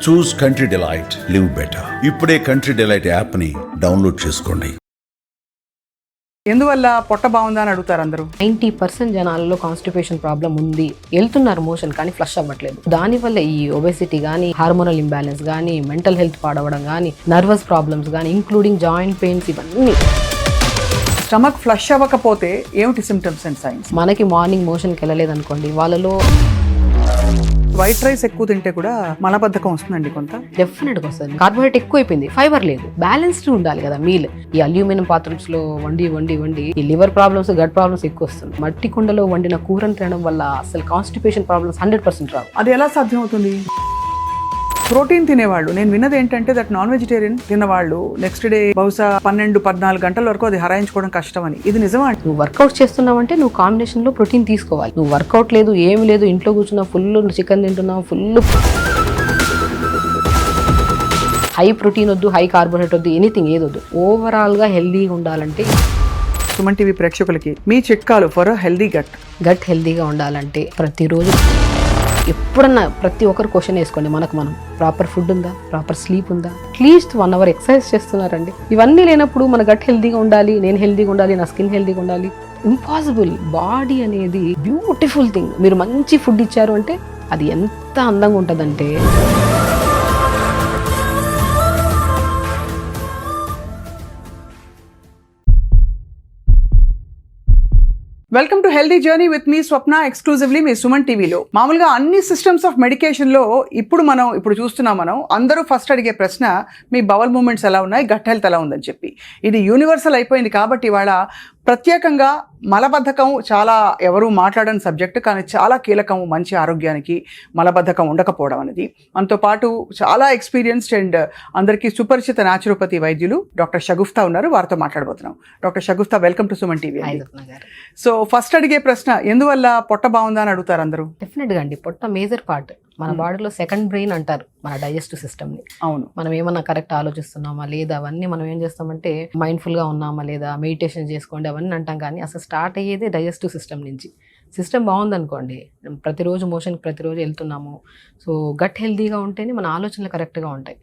చూస్ country delight, live better. ఇప్పుడే country delight app ని download చేసుకోండి. ఎందువల్ల పొట్ట బాగుందా అని అడుగుతారు అందరూ. 90% జనాలలో కాన్స్టిపేషన్ ప్రాబ్లం ఉంది, వెళ్తున్నారు మోషన్ కానీ ఫ్లష్ అవ్వట్లేదు. దానివల్ల ఈ ఒబేసిటీ కానీ, హార్మోనల్ ఇంబ్యాలెన్స్ కానీ, మెంటల్ హెల్త్ పాడవడం కానీ, నర్వస్ ప్రాబ్లమ్స్ కానీ, ఇంక్లూడింగ్ జాయింట్ పెయిన్స్, ఇవన్నీ. స్టమక్ ఫ్లష్ అవ్వకపోతే ఏమిటి సిమ్టమ్స్ అండ్ సైన్స్? మనకి మార్నింగ్ మోషన్కి వెళ్ళలేదు అనుకోండి, వాళ్ళలో వైట్ రైస్ ఎక్కువ తింటే కూడా మలబద్ధకం వస్తుందండి కొంత. డెఫినెట్గా వస్తుంది. కార్బోహైడ్రేట్ ఎక్కువ అయిపోయింది, ఫైబర్ లేదు, బ్యాలెన్స్డ్ ఉండాలి కదా మీల్. ఈ అల్యూమినియం పాత్రస్ లో వండి ఈ లివర్ ప్రాబ్లమ్స్, గట్ ప్రాబ్లమ్స్ ఎక్కువ వస్తుంది. మట్టి కుండలో వండిన కూరను తినడం వల్ల అసలు కాన్స్టిపేషన్ ప్రాబ్లమ్స్ 100% రావు. అది ఎలా సాధ్యం అవుతుంది? ప్రోటీన్ తినేవాళ్ళు, నేను విన్నది ఏంటంటే దట్ నాన్ వెజిటేరియన్ తిన్నవాళ్ళు నెక్స్ట్ డే బహుశా 12-14 గంటల వరకు అది హరాయించుకోవడం కష్టం అని. ఇది నిజమా? నువ్వు వర్కౌట్ చేస్తున్నావంటే నువ్వు కాంబినేషన్ లో ప్రోటీన్ తీసుకోవాలి. నువ్వు వర్కౌట్ లేదు, ఏమి లేదు, ఇంట్లో కూర్చున్నావు, ఫుల్ చికెన్ తింటున్నావు, ఫుల్ హై ప్రోటీన్ వద్దు, హై కార్బోహైడ్రేట్ వద్దు, ఎనీథింగ్ ఏదొద్దు. ఓవరాల్ గా హెల్దీగా ఉండాలంటే సుమన్ టీవీ ప్రేక్షకులకి మీ చిట్కాలు ఫర్ హెల్దీ గట్ హెల్దీగా ఉండాలంటే ప్రతిరోజు ఎప్పుడన్నా ప్రతి ఒక్కరు క్వశ్చన్ వేసుకోండి, మనం ప్రాపర్ ఫుడ్ ఉందా, ప్రాపర్ స్లీప్ ఉందా, అట్లీస్ట్ 1 hour ఎక్సర్సైజ్ చేస్తున్నారండి. ఇవన్నీ లేనప్పుడు మన గట్ హెల్దీగా ఉండాలి, నేను హెల్దీగా ఉండాలి, నా స్కిన్ హెల్దీగా ఉండాలి, ఇంపాసిబుల్. బాడీ అనేది బ్యూటిఫుల్ థింగ్. మీరు మంచి ఫుడ్ ఇచ్చారు అంటే అది ఎంత అందంగా ఉంటుందంటే. Welcome to healthy journey with me Swapna, ఎక్స్క్లూజివ్లీ మీ సుమన్ టీవీలో. మామూలుగా అన్ని సిస్టమ్స్ ఆఫ్ మెడికేషన్లో ఇప్పుడు చూస్తున్నాం మనం అందరూ ఫస్ట్ అడిగే ప్రశ్న మీ బవల్ మూమెంట్స్ ఎలా ఉన్నాయి, గట్ హెల్త్ ఎలా ఉందని చెప్పి. ఇది యూనివర్సల్ అయిపోయింది కాబట్టి ఇవాళ ప్రత్యేకంగా మలబద్ధకం చాలా ఎవరు మాట్లాడని సబ్జెక్టు, కానీ చాలా కీలకం మంచి ఆరోగ్యానికి మలబద్ధకం ఉండకపోవడం అనేది. మనతో పాటు చాలా ఎక్స్పీరియన్స్డ్ అండ్ అందరికీ సుపరిచిత న్యాచురోపతి వైద్యులు డాక్టర్ షగుఫ్తా ఉన్నారు, వారితో మాట్లాడబోతున్నాం. Doctor Shagufta, welcome to Suman TV. So first అడిగే ప్రశ్న, ఎందువల్ల పొట్ట బాగుందా అని అడుగుతారు అందరూ. డెఫినెట్గా అండి, పొట్ట మేజర్ పార్ట్. మన బాడీలో సెకండ్ బ్రెయిన్ అంటారు మన డైజెస్టివ్ సిస్టమ్ని. అవును. మనం ఏమన్నా కరెక్ట్ ఆలోచిస్తున్నామా లేదా, అవన్నీ మనం ఏం చేస్తామంటే మైండ్ఫుల్గా ఉన్నామా లేదా, మెడిటేషన్ చేసుకోండి అవన్నీ అంటాం, కానీ అసలు స్టార్ట్ అయ్యేది డైజెస్టివ్ సిస్టమ్ నుంచి. సిస్టమ్ బాగుందనుకోండి, ప్రతిరోజు మోషన్కి ప్రతిరోజు వెళ్తున్నాము, సో గట్ హెల్తీగా ఉంటేనే మన ఆలోచనలు కరెక్ట్గా ఉంటాయి.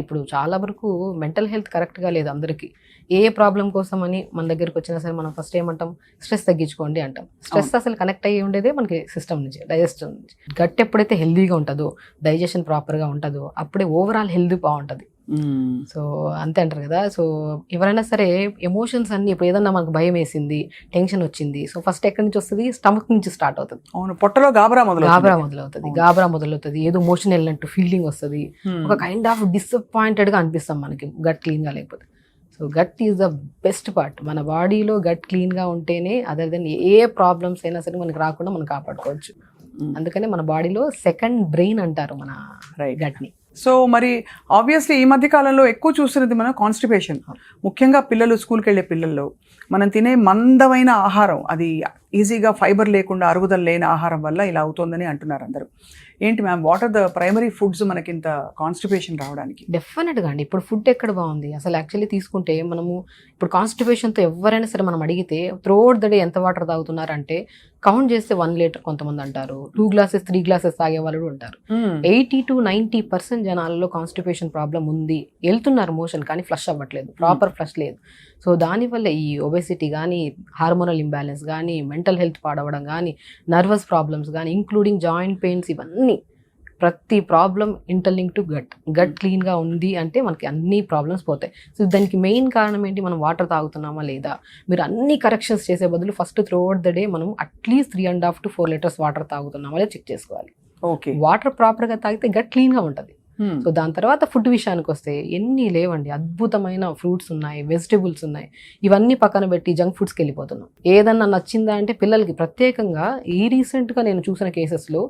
ఇప్పుడు చాలా వరకు మెంటల్ హెల్త్ కరెక్ట్గా లేదు అందరికీ. ఏ ప్రాబ్లం కోసం అని మన దగ్గరికి వచ్చినా సరే మనం ఫస్ట్ ఏమంటాం, స్ట్రెస్ తగ్గించుకోండి అంటాం. స్ట్రెస్ అసలు కనెక్ట్ అయ్యి ఉండేదే మనకి సిస్టమ్ నుంచి, డైజెస్టివ్ నుంచి. గట్ ఎప్పుడైతే హెల్దీగా ఉంటుందో, డైజెషన్ ప్రాపర్గా ఉంటుందో, అప్పుడే ఓవరాల్ హెల్త్ బాగుంటుంది. సో అంతే అంటారు కదా. సో ఎవరైనా సరే ఎమోషన్స్ అన్ని, ఇప్పుడు ఏదన్నా మనకు భయం వేసింది, టెన్షన్ వచ్చింది, సో ఫస్ట్ ఎక్కడి నుంచి వస్తుంది, స్టమక్ నుంచి స్టార్ట్ అవుతుంది. అవును, పొట్టలో గాబరా మొదలవుతుంది, ఏదో మోషన్ వెళ్ళినట్టు ఫీలింగ్ వస్తుంది, ఒక కైండ్ ఆఫ్ డిసప్పాయింటెడ్ గా అనిపిస్తాం మనకి గట్ క్లీన్ గా లేకపోతే. So gut is the best part. మన బాడీలో గట్ క్లీన్ గా ఉంటేనే అదర్ దెన్ ఏ ప్రాబ్లమ్స్ అయినా సరే మనకి రాకుండా మనం కాపాడుకోవచ్చు. అందుకనే మన బాడీలో సెకండ్ బ్రెయిన్ అంటారు మన గట్ ని. సో మరి ఆబ్వియస్లీ ఈ మధ్య కాలంలో ఎక్కువ చూస్తున్నది మనం కాన్స్టిపేషన్. ముఖ్యంగా పిల్లలు, స్కూల్కి వెళ్ళే పిల్లల్లో మనం తినే మందమైన ఆహారం, అది ఈజీగా ఫైబర్ లేకుండా అరుగుదల లేని ఆహారం వల్ల ఇలా అవుతుందని అంటున్నారు అందరూ. ఏంటి ma'am, what are the primary foods మనకి ఇంత కాన్స్టిపేషన్ రావడానికి? డెఫినెట్గా అండి, ఇప్పుడు ఫుడ్ ఎక్కడ బాగుంది అసలు. యాక్చువల్లీ తీసుకుంటే మనము ఇప్పుడు కాన్స్టిపేషన్తో ఎవరైనా సరే మనం అడిగితే త్రూఅవుట్ ద డే ఎంత వాటర్ తాగుతున్నారంటే కౌంట్ చేస్తే 1 లీటర్ కొంతమంది అంటారు, 2 glasses 3 glasses తాగే వాళ్ళు కూడా ఉంటారు. 80-90% జనాలలో కాన్స్టిపేషన్ ప్రాబ్లం ఉంది, వెళ్తున్నారు మోషన్ కానీ ఫ్లష్ అవ్వట్లేదు, ప్రాపర్ ఫ్లష్ లేదు. సో దానివల్ల ఈ ఒబేసిటీ కానీ, హార్మోనల్ ఇంబ్యాలెన్స్ కానీ, మెంటల్ హెల్త్ పాడవడం కానీ, నర్వస్ ప్రాబ్లమ్స్ కానీ, ఇంక్లూడింగ్ జాయింట్ పెయిన్స్, ఇవన్నీ ప్రతి ప్రాబ్లం ఇంటర్లింక్ టు గట్ క్లీన్గా ఉంది అంటే మనకి అన్ని ప్రాబ్లమ్స్ పోతాయి. సో దానికి మెయిన్ కారణం ఏంటి, మనం వాటర్ తాగుతున్నామా లేదా. మీరు అన్ని కరెక్షన్స్ చేసే బదులు ఫస్ట్ త్రూఅవుట్ ద డే మనం అట్లీస్ట్ 3.5 to 4 liters వాటర్ తాగుతున్నామా లేదా చెక్ చేసుకోవాలి. ఓకే, వాటర్ ప్రాపర్గా తాగితే గట్ క్లీన్గా ఉంటుంది. సో దాని తర్వాత ఫుడ్ విషయానికి వస్తే ఎన్ని లేవండి, అద్భుతమైన ఫ్రూట్స్ ఉన్నాయి, వెజిటేబుల్స్ ఉన్నాయి, ఇవన్నీ పక్కన పెట్టి జంక్ ఫుడ్స్కి వెళ్ళిపోతున్నాం. ఏదన్నా నచ్చిందా అంటే పిల్లలకి ప్రత్యేకంగా ఈ రీసెంట్గా నేను చూసిన కేసెస్లో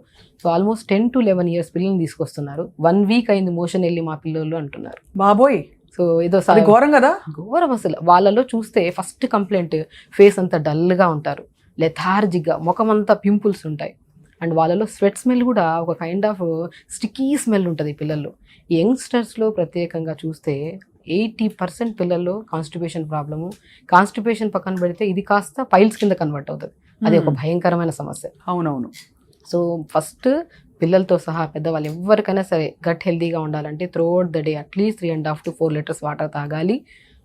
సో ఆల్మోస్ట్ 10 to 11 years పిల్లల్ని తీసుకొస్తున్నారు. 1 week అయింది మోషన్ వెళ్ళి మా పిల్లలు అంటున్నారు. బాబోయ్, సో ఏదో ఘోరం కదా, ఘోరం అసలు. వాళ్ళలో చూస్తే ఫస్ట్ కంప్లైంట్ ఫేస్ అంతా డల్గా ఉంటారు, లెథార్జిక్గా, ముఖం అంతా పింపుల్స్ ఉంటాయి, అండ్ వాళ్ళలో స్వెట్ స్మెల్ కూడా ఒక కైండ్ ఆఫ్ స్టిక్కీ స్మెల్ ఉంటుంది పిల్లల్లో. యంగ్స్టర్స్లో ప్రత్యేకంగా చూస్తే 80% పిల్లల్లో కాన్స్టిపేషన్ ప్రాబ్లము. కాన్స్టిపేషన్ పక్కన పెడితే ఇది కాస్త పైల్స్ కింద కన్వర్ట్ అవుతుంది, అది ఒక భయంకరమైన సమస్య. అవునవును. సో ఫస్ట్ పిల్లలతో సహా పెద్దవాళ్ళు ఎవరికైనా సరే గట్ హెల్తీగా ఉండాలంటే throughout the day at least 3.5 to 4 litres water తాగాలి.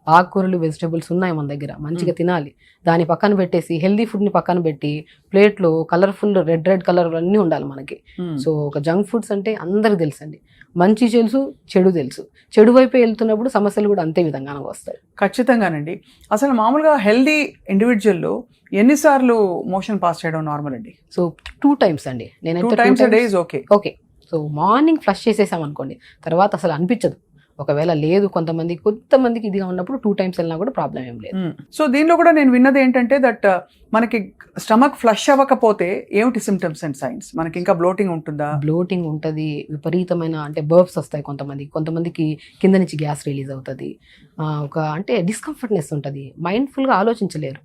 ఆకుకూరలు వెజిటబుల్స్ ఉన్నాయి మన దగ్గర, మంచిగా తినాలి. దాని పక్కన పెట్టేసి హెల్దీ ఫుడ్ని పక్కన పెట్టి ప్లేట్లో కలర్ఫుల్ రెడ్ కలర్ అన్నీ ఉండాలి మనకి. సో ఒక జంక్ ఫుడ్స్ అంటే అందరికి తెలుసండి, మంచి తెలుసు, చెడు తెలుసు. చెడు వైపు వెళ్తున్నప్పుడు సమస్యలు కూడా అంతే విధంగానే వస్తాయి. ఖచ్చితంగానండి. అసలు మామూలుగా హెల్దీ ఇండివిజువల్లో ఎన్నిసార్లు మోషన్ పాస్ చేయడం నార్మల్ అండి? సో 2 times అండి. 2 times a day is okay. Okay. So morning flush చేసేసాం అనుకోండి, తర్వాత అసలు అనిపించదు. ఒకవేళ లేదు కొంతమందికి ఇదిగా ఉన్నప్పుడు 2 times వెళ్ళినా కూడా ప్రాబ్లం ఏం లేదు. సో దీనిలో కూడా నేను విన్నది ఏంటంటే దట్ మనకి స్టమక్ ఫ్లష్ అవ్వకపోతే ఏమిటి సిమ్టమ్స్ అండ్ సైన్స్? మనకి ఇంకా బ్లోటింగ్ ఉంటుందా? బ్లోటింగ్ ఉంటుంది, విపరీతమైన అంటే బర్బ్స్ వస్తాయి కొంతమందికి కింద నుంచి గ్యాస్ రిలీజ్ అవుతుంది, ఒక అంటే డిస్కంఫర్ట్నెస్ ఉంటుంది, మైండ్ఫుల్గా ఆలోచించలేరు.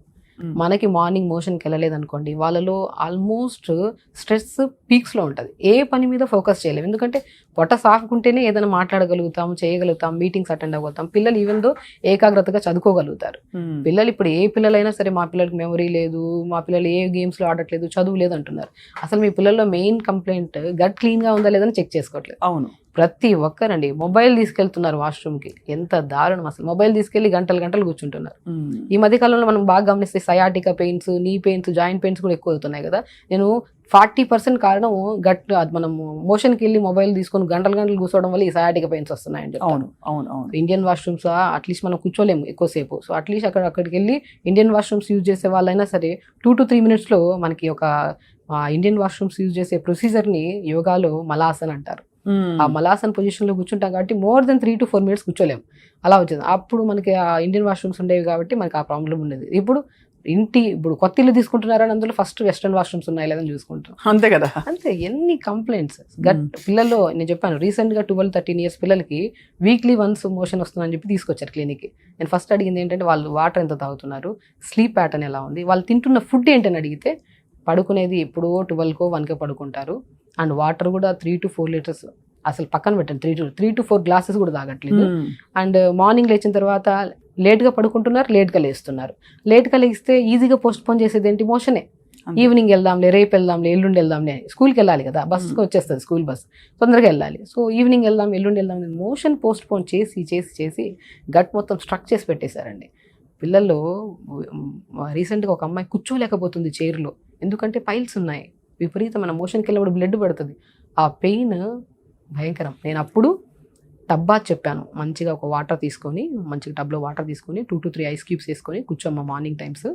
మనకి మార్నింగ్ మోషన్కి వెళ్ళలేదు అనుకోండి, వాళ్ళలో ఆల్మోస్ట్ స్ట్రెస్ పీక్స్లో ఉంటుంది, ఏ పని మీద ఫోకస్ చేయలేము. ఎందుకంటే పొట్ట సాఫ్కుంటేనే ఏదైనా మాట్లాడగలుగుతాం, చేయగలుగుతాం, మీటింగ్స్ అటెండ్ అవ్వగలుగుతాం. పిల్లలు ఈవెన్ దో ఏకాగ్రతగా చదువుకోగలుగుతారు. పిల్లలు ఇప్పుడు ఏ పిల్లలైనా సరే మా పిల్లలకి మెమరీ లేదు, మా పిల్లలు ఏ గేమ్స్లో ఆడట్లేదు, చదువు లేదు అంటున్నారు. అసలు మీ పిల్లల్లో మెయిన్ కంప్లైంట్ గట్ క్లీన్గా ఉందా లేదని చెక్ చేసుకోవట్లేదు. అవును, ప్రతి ఒక్కరండి మొబైల్ తీసుకెళ్తున్నారు వాష్రూమ్కి, ఎంత దారుణం అసలు. మొబైల్ తీసుకెళ్లి గంటలు కూర్చుంటున్నారు. ఈ మధ్య కాలంలో మనం బాగా గమనిస్తే సయాటికా పెయిన్స్, నీ పెయిన్స్, జాయింట్ పెయిన్స్ కూడా ఎక్కువ అవుతున్నాయి కదా. నేను 40% కారణం మనం మోషన్కి వెళ్ళి మొబైల్ తీసుకొని గంటలు కూర్చోవడం వల్ల ఈ సయాటికా పెయిన్స్ వస్తున్నాయని చెప్తాను. ఇండియన్ వాష్రూమ్స్ అట్లీస్ట్ మనం కూర్చోలేము ఎక్కువసేపు. సో అట్లీస్ట్ అక్కడికి వెళ్ళి ఇండియన్ వాష్రూమ్స్ యూజ్ చేసే వాళ్ళైనా సరే 2 to 3 minutesలో మనకి ఒక ఇండియన్ వాష్రూమ్స్ యూజ్ చేసే ప్రొసీజర్ని యోగాలో మలాసన్ అంటారు. ఆ మలాసన్ పొజిషన్లో కూర్చుంటాం కాబట్టి more than 3 to 4 minutes కూర్చోలేము, అలా వచ్చింది. అప్పుడు మనకి ఆ ఇండియన్ వాష్రూమ్స్ ఉండేవి కాబట్టి మనకి ఆ ప్రాబ్లం ఉండేది. ఇప్పుడు కొత్త ఇల్లు తీసుకుంటున్నారని అందులో ఫస్ట్ వెస్టర్న్ వాష్రూమ్స్ ఉన్నాయి లేదని చూసుకుంటాం. అంతే కదా. అంతే ఎన్ని కంప్లైంట్స్. పిల్లల్లో నేను చెప్పాను రీసెంట్గా 12-13 years పిల్లలకి వీక్లీ వన్స్ మోషన్ వస్తుందని చెప్పి తీసుకొచ్చారు క్లినిక్కి. నేను ఫస్ట్ అడిగింది ఏంటంటే వాళ్ళు వాటర్ ఎంత తాగుతున్నారు, స్లీప్ ప్యాటర్న్ ఎలా ఉంది, వాళ్ళు తింటున్న ఫుడ్ ఏంటని అడిగితే పడుకునేది ఎప్పుడో 12కో 1కో పడుకుంటారు, అండ్ వాటర్ కూడా 3 to 4 liters అసలు పక్కన పెట్టండి, 3 to 4 glasses కూడా తాగట్లేదు. అండ్ మార్నింగ్ లేచిన తర్వాత లేట్గా పడుకుంటున్నారు, లేట్గా లేస్తున్నారు. లేట్గా లేస్తే ఈజీగా పోస్ట్పోన్ చేసేది ఏంటి, మోషనే. ఈవినింగ్ వెళ్దాంలే, రేపు వెళ్దాంలే, ఎల్లుండి వెళ్దాంలే, స్కూల్కి వెళ్ళాలి కదా, బస్కి వచ్చేస్తుంది స్కూల్ బస్, తొందరగా వెళ్ళాలి. సో ఈవినింగ్ వెళ్దాం, ఎల్లుండి వెళ్దాం, మోషన్ పోస్ట్పోన్ చేసి గట్ మొత్తం స్ట్రక్ చేసి పెట్టేశారండి. పిల్లల్లో రీసెంట్గా ఒక అమ్మాయి కూర్చోలేకపోతుంది చైర్లో, ఎందుకంటే పైల్స్ ఉన్నాయి, విపరీతమైన మోషన్కి వెళ్ళినప్పుడు బ్లడ్ పడుతుంది, ఆ పెయిన్ భయంకరం. నేను అప్పుడు టబ్బా చెప్పాను, మంచిగా ఒక వాటర్ తీసుకొని, మంచిగా టబ్లో వాటర్ తీసుకొని 2 to 3 ice cubes వేసుకొని కూర్చోమ్మ మార్నింగ్ టైమ్స్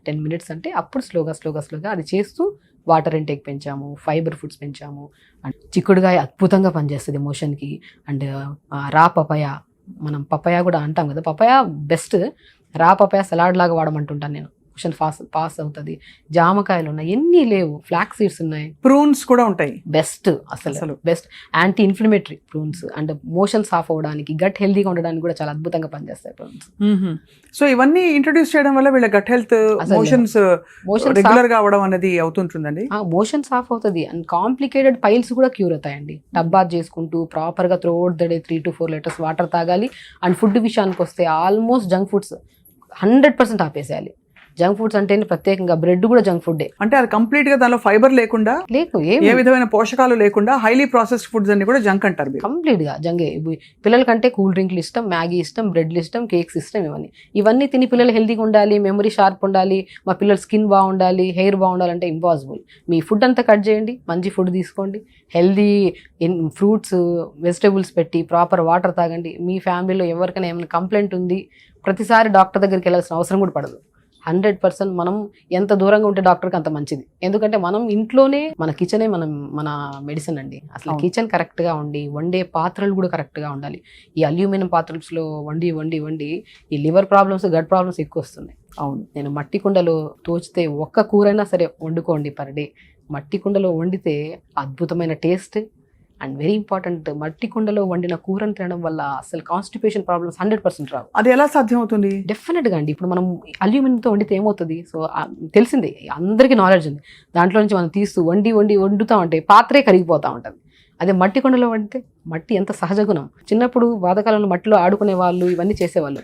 10 minutes అంటే అప్పుడు స్లోగా అది చేస్తూ వాటర్ ఇంటేక్ పెంచాము, ఫైబర్ ఫుడ్స్ పెంచాము. అండ్ చిక్కుడుగాయ అద్భుతంగా పనిచేస్తుంది మోషన్కి. అండ్ రా పపాయ, మనం పపాయ కూడా అంటాం కదా, papaya best. Raw papaya salad లాగా వాడమంటుంటాను నేను, మోషన్ పాస్ అవుతుంది. జామకాయలు ఉన్నాయి, ఎన్ని లేవు, ఫ్లాక్స్ సీడ్స్ ఉన్నాయి, ప్రూన్స్ కూడా ఉంటాయి, బెస్ట్ అసలు best. Anti inflammatory prunes, and motion సాఫ్ అవ్వడానికి, గట్ హెల్తీగా ఉండడానికి కూడా చాలా అద్భుతంగా పనిచేస్తాయి ప్రూన్స్. సో ఇవన్నీ ఇంట్రొడ్యూస్ చేయడం వల్ల వీళ్ళ గట్ హెల్త్, మోషన్స్ రెగ్యులర్ గా అవడం అనేది అవుతుంటుందండి. మోషన్ సాఫ్ అవుతుంది, అండ్ కాంప్లికేటెడ్ పైల్స్ కూడా క్యూర్ అవుతాయండి. టబ్బాత్ చేసుకుంటూ ప్రాపర్గా throughout the day 3 to 4 liters water తాగాలి. అండ్ ఫుడ్ విషయానికి వస్తే ఆల్మోస్ట్ జంక్ ఫుడ్స్ 100% ఆపేసేయాలి. జంక్ ఫుడ్స్ అంటే ప్రత్యేకంగా బ్రెడ్ కూడా జంక్ ఫుడ్డే. అంటే అది కంప్లీట్ గా దానిలో ఫైబర్ లేకుండా, ఏ విధమైన పోషకాలు లేకుండా హైలీ ప్రాసెస్డ్ ఫుడ్స్ అన్ని కూడా జంక్ అంటారు. కంప్లీట్ గా జంగే. పిల్లలకంటే కూల్ డ్రింక్లు ఇష్టం, మ్యాగీ ఇష్టం, బ్రెడ్లు ఇష్టం, కేక్స్ ఇష్టం. ఇవన్నీ తిని పిల్లలు హెల్తీగా ఉండాలి, మెమరీ షార్ప్ ఉండాలి, మా పిల్లల స్కిన్ బాగుండాలి, హెయిర్ బాగుండాలంటే ఇంపాసిబుల్. మీ ఫుడ్ అంతా కట్ చేయండి, మంచి ఫుడ్ తీసుకోండి, హెల్దీ ఫ్రూట్స్ వెజిటేబుల్స్ పెట్టి ప్రాపర్ వాటర్ తాగండి. మీ ఫ్యామిలీలో ఎవరికైనా ఏమైనా కంప్లైంట్ ఉంది, ప్రతిసారి డాక్టర్ దగ్గరికి వెళ్ళాల్సిన అవసరం కూడా పడదు. 100% మనం ఎంత దూరంగా ఉంటే డాక్టర్కి అంత మంచిది. ఎందుకంటే మనం ఇంట్లోనే మన కిచెనే మన మెడిసిన్ అండి. అసలు కిచెన్ కరెక్ట్గా ఉండి, వండే పాత్రలు కూడా కరెక్ట్గా ఉండాలి. ఈ అల్యూమినియం పాత్రలో వండి ఈ లివర్ ప్రాబ్లమ్స్, గట్ ప్రాబ్లమ్స్ ఎక్కువ వస్తున్నాయి. అవును, నేను మట్టి కుండలో తోచితే ఒక్క కూరైనా సరే వండుకోండి పర్ డే. మట్టి కుండలో వండితే అద్భుతమైన టేస్ట్. అండ్ వెరీ ఇంపార్టెంట్, మట్టి కుండలో వండిన కూరని తినడం వల్ల అసలు కాన్స్టిపేషన్ ప్రాబ్లమ్స్ 100% రావు. అది ఎలా సాధ్యం అవుతుంది? డెఫినెట్గా అండి. ఇప్పుడు మనం అల్యూమినియంతో వండితే ఏమవుతుంది, సో తెలిసిందే, అందరికీ నాలెడ్జ్ ఉంది. దాంట్లో నుంచి మనం తీస్తూ వండుతూ ఉంటే పాత్రే కరిగిపోతూ ఉంటుంది. అదే మట్టి కుండలో వండితే, మట్టి ఎంత సహజ గుణం. చిన్నప్పుడు పాతకాలంలో మట్టిలో ఆడుకునే వాళ్ళు, ఇవన్నీ చేసేవాళ్ళు.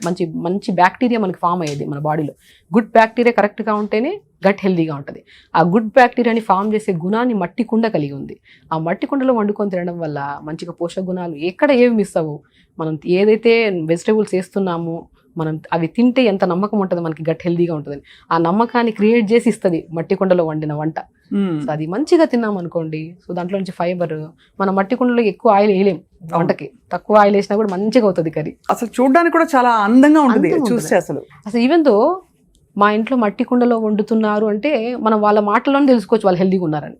మంచి బ్యాక్టీరియా మనకి ఫామ్ అయ్యేది మన బాడీలో. గుడ్ బ్యాక్టీరియా కరెక్ట్గా ఉంటేనే గట్ హెల్దీగా ఉంటుంది. ఆ గుడ్ బ్యాక్టీరియాని ఫామ్ చేసే గుణాన్ని మట్టి కుండ కలిగి ఉంది. ఆ మట్టి కుండలో వండుకొని తినడం వల్ల మంచిగా పోషక గుణాలు ఎక్కడ ఏవి మిస్ అవ్వవు. మనం ఏదైతే వెజిటేబుల్స్ వేస్తున్నామో మనం అవి తింటే ఎంత నమ్మకం ఉంటుంది మనకి గట్ హెల్దీగా ఉంటుంది. ఆ నమ్మకాన్ని క్రియేట్ చేసి ఇస్తుంది మట్టి కుండలో వండిన వంట. సో అది మంచిగా తిన్నాం అనుకోండి, సో దాంట్లో నుంచి ఫైబర్, మన మట్టి కుండలో ఎక్కువ ఆయిల్ వేయలేం వంటకి, తక్కువ ఆయిల్ వేసినా కూడా మంచిగా అవుతుంది కర్రీ. అసలు చూడడానికి కూడా చాలా అందంగా ఉంటుంది చూస్తే. అసలు ఈవెన్ తో మా ఇంట్లో మట్టి కుండలో వండుతున్నారు అంటే మనం వాళ్ళ మాటల్లోనే తెలుసుకోవచ్చు వాళ్ళు హెల్దీగా ఉన్నారని.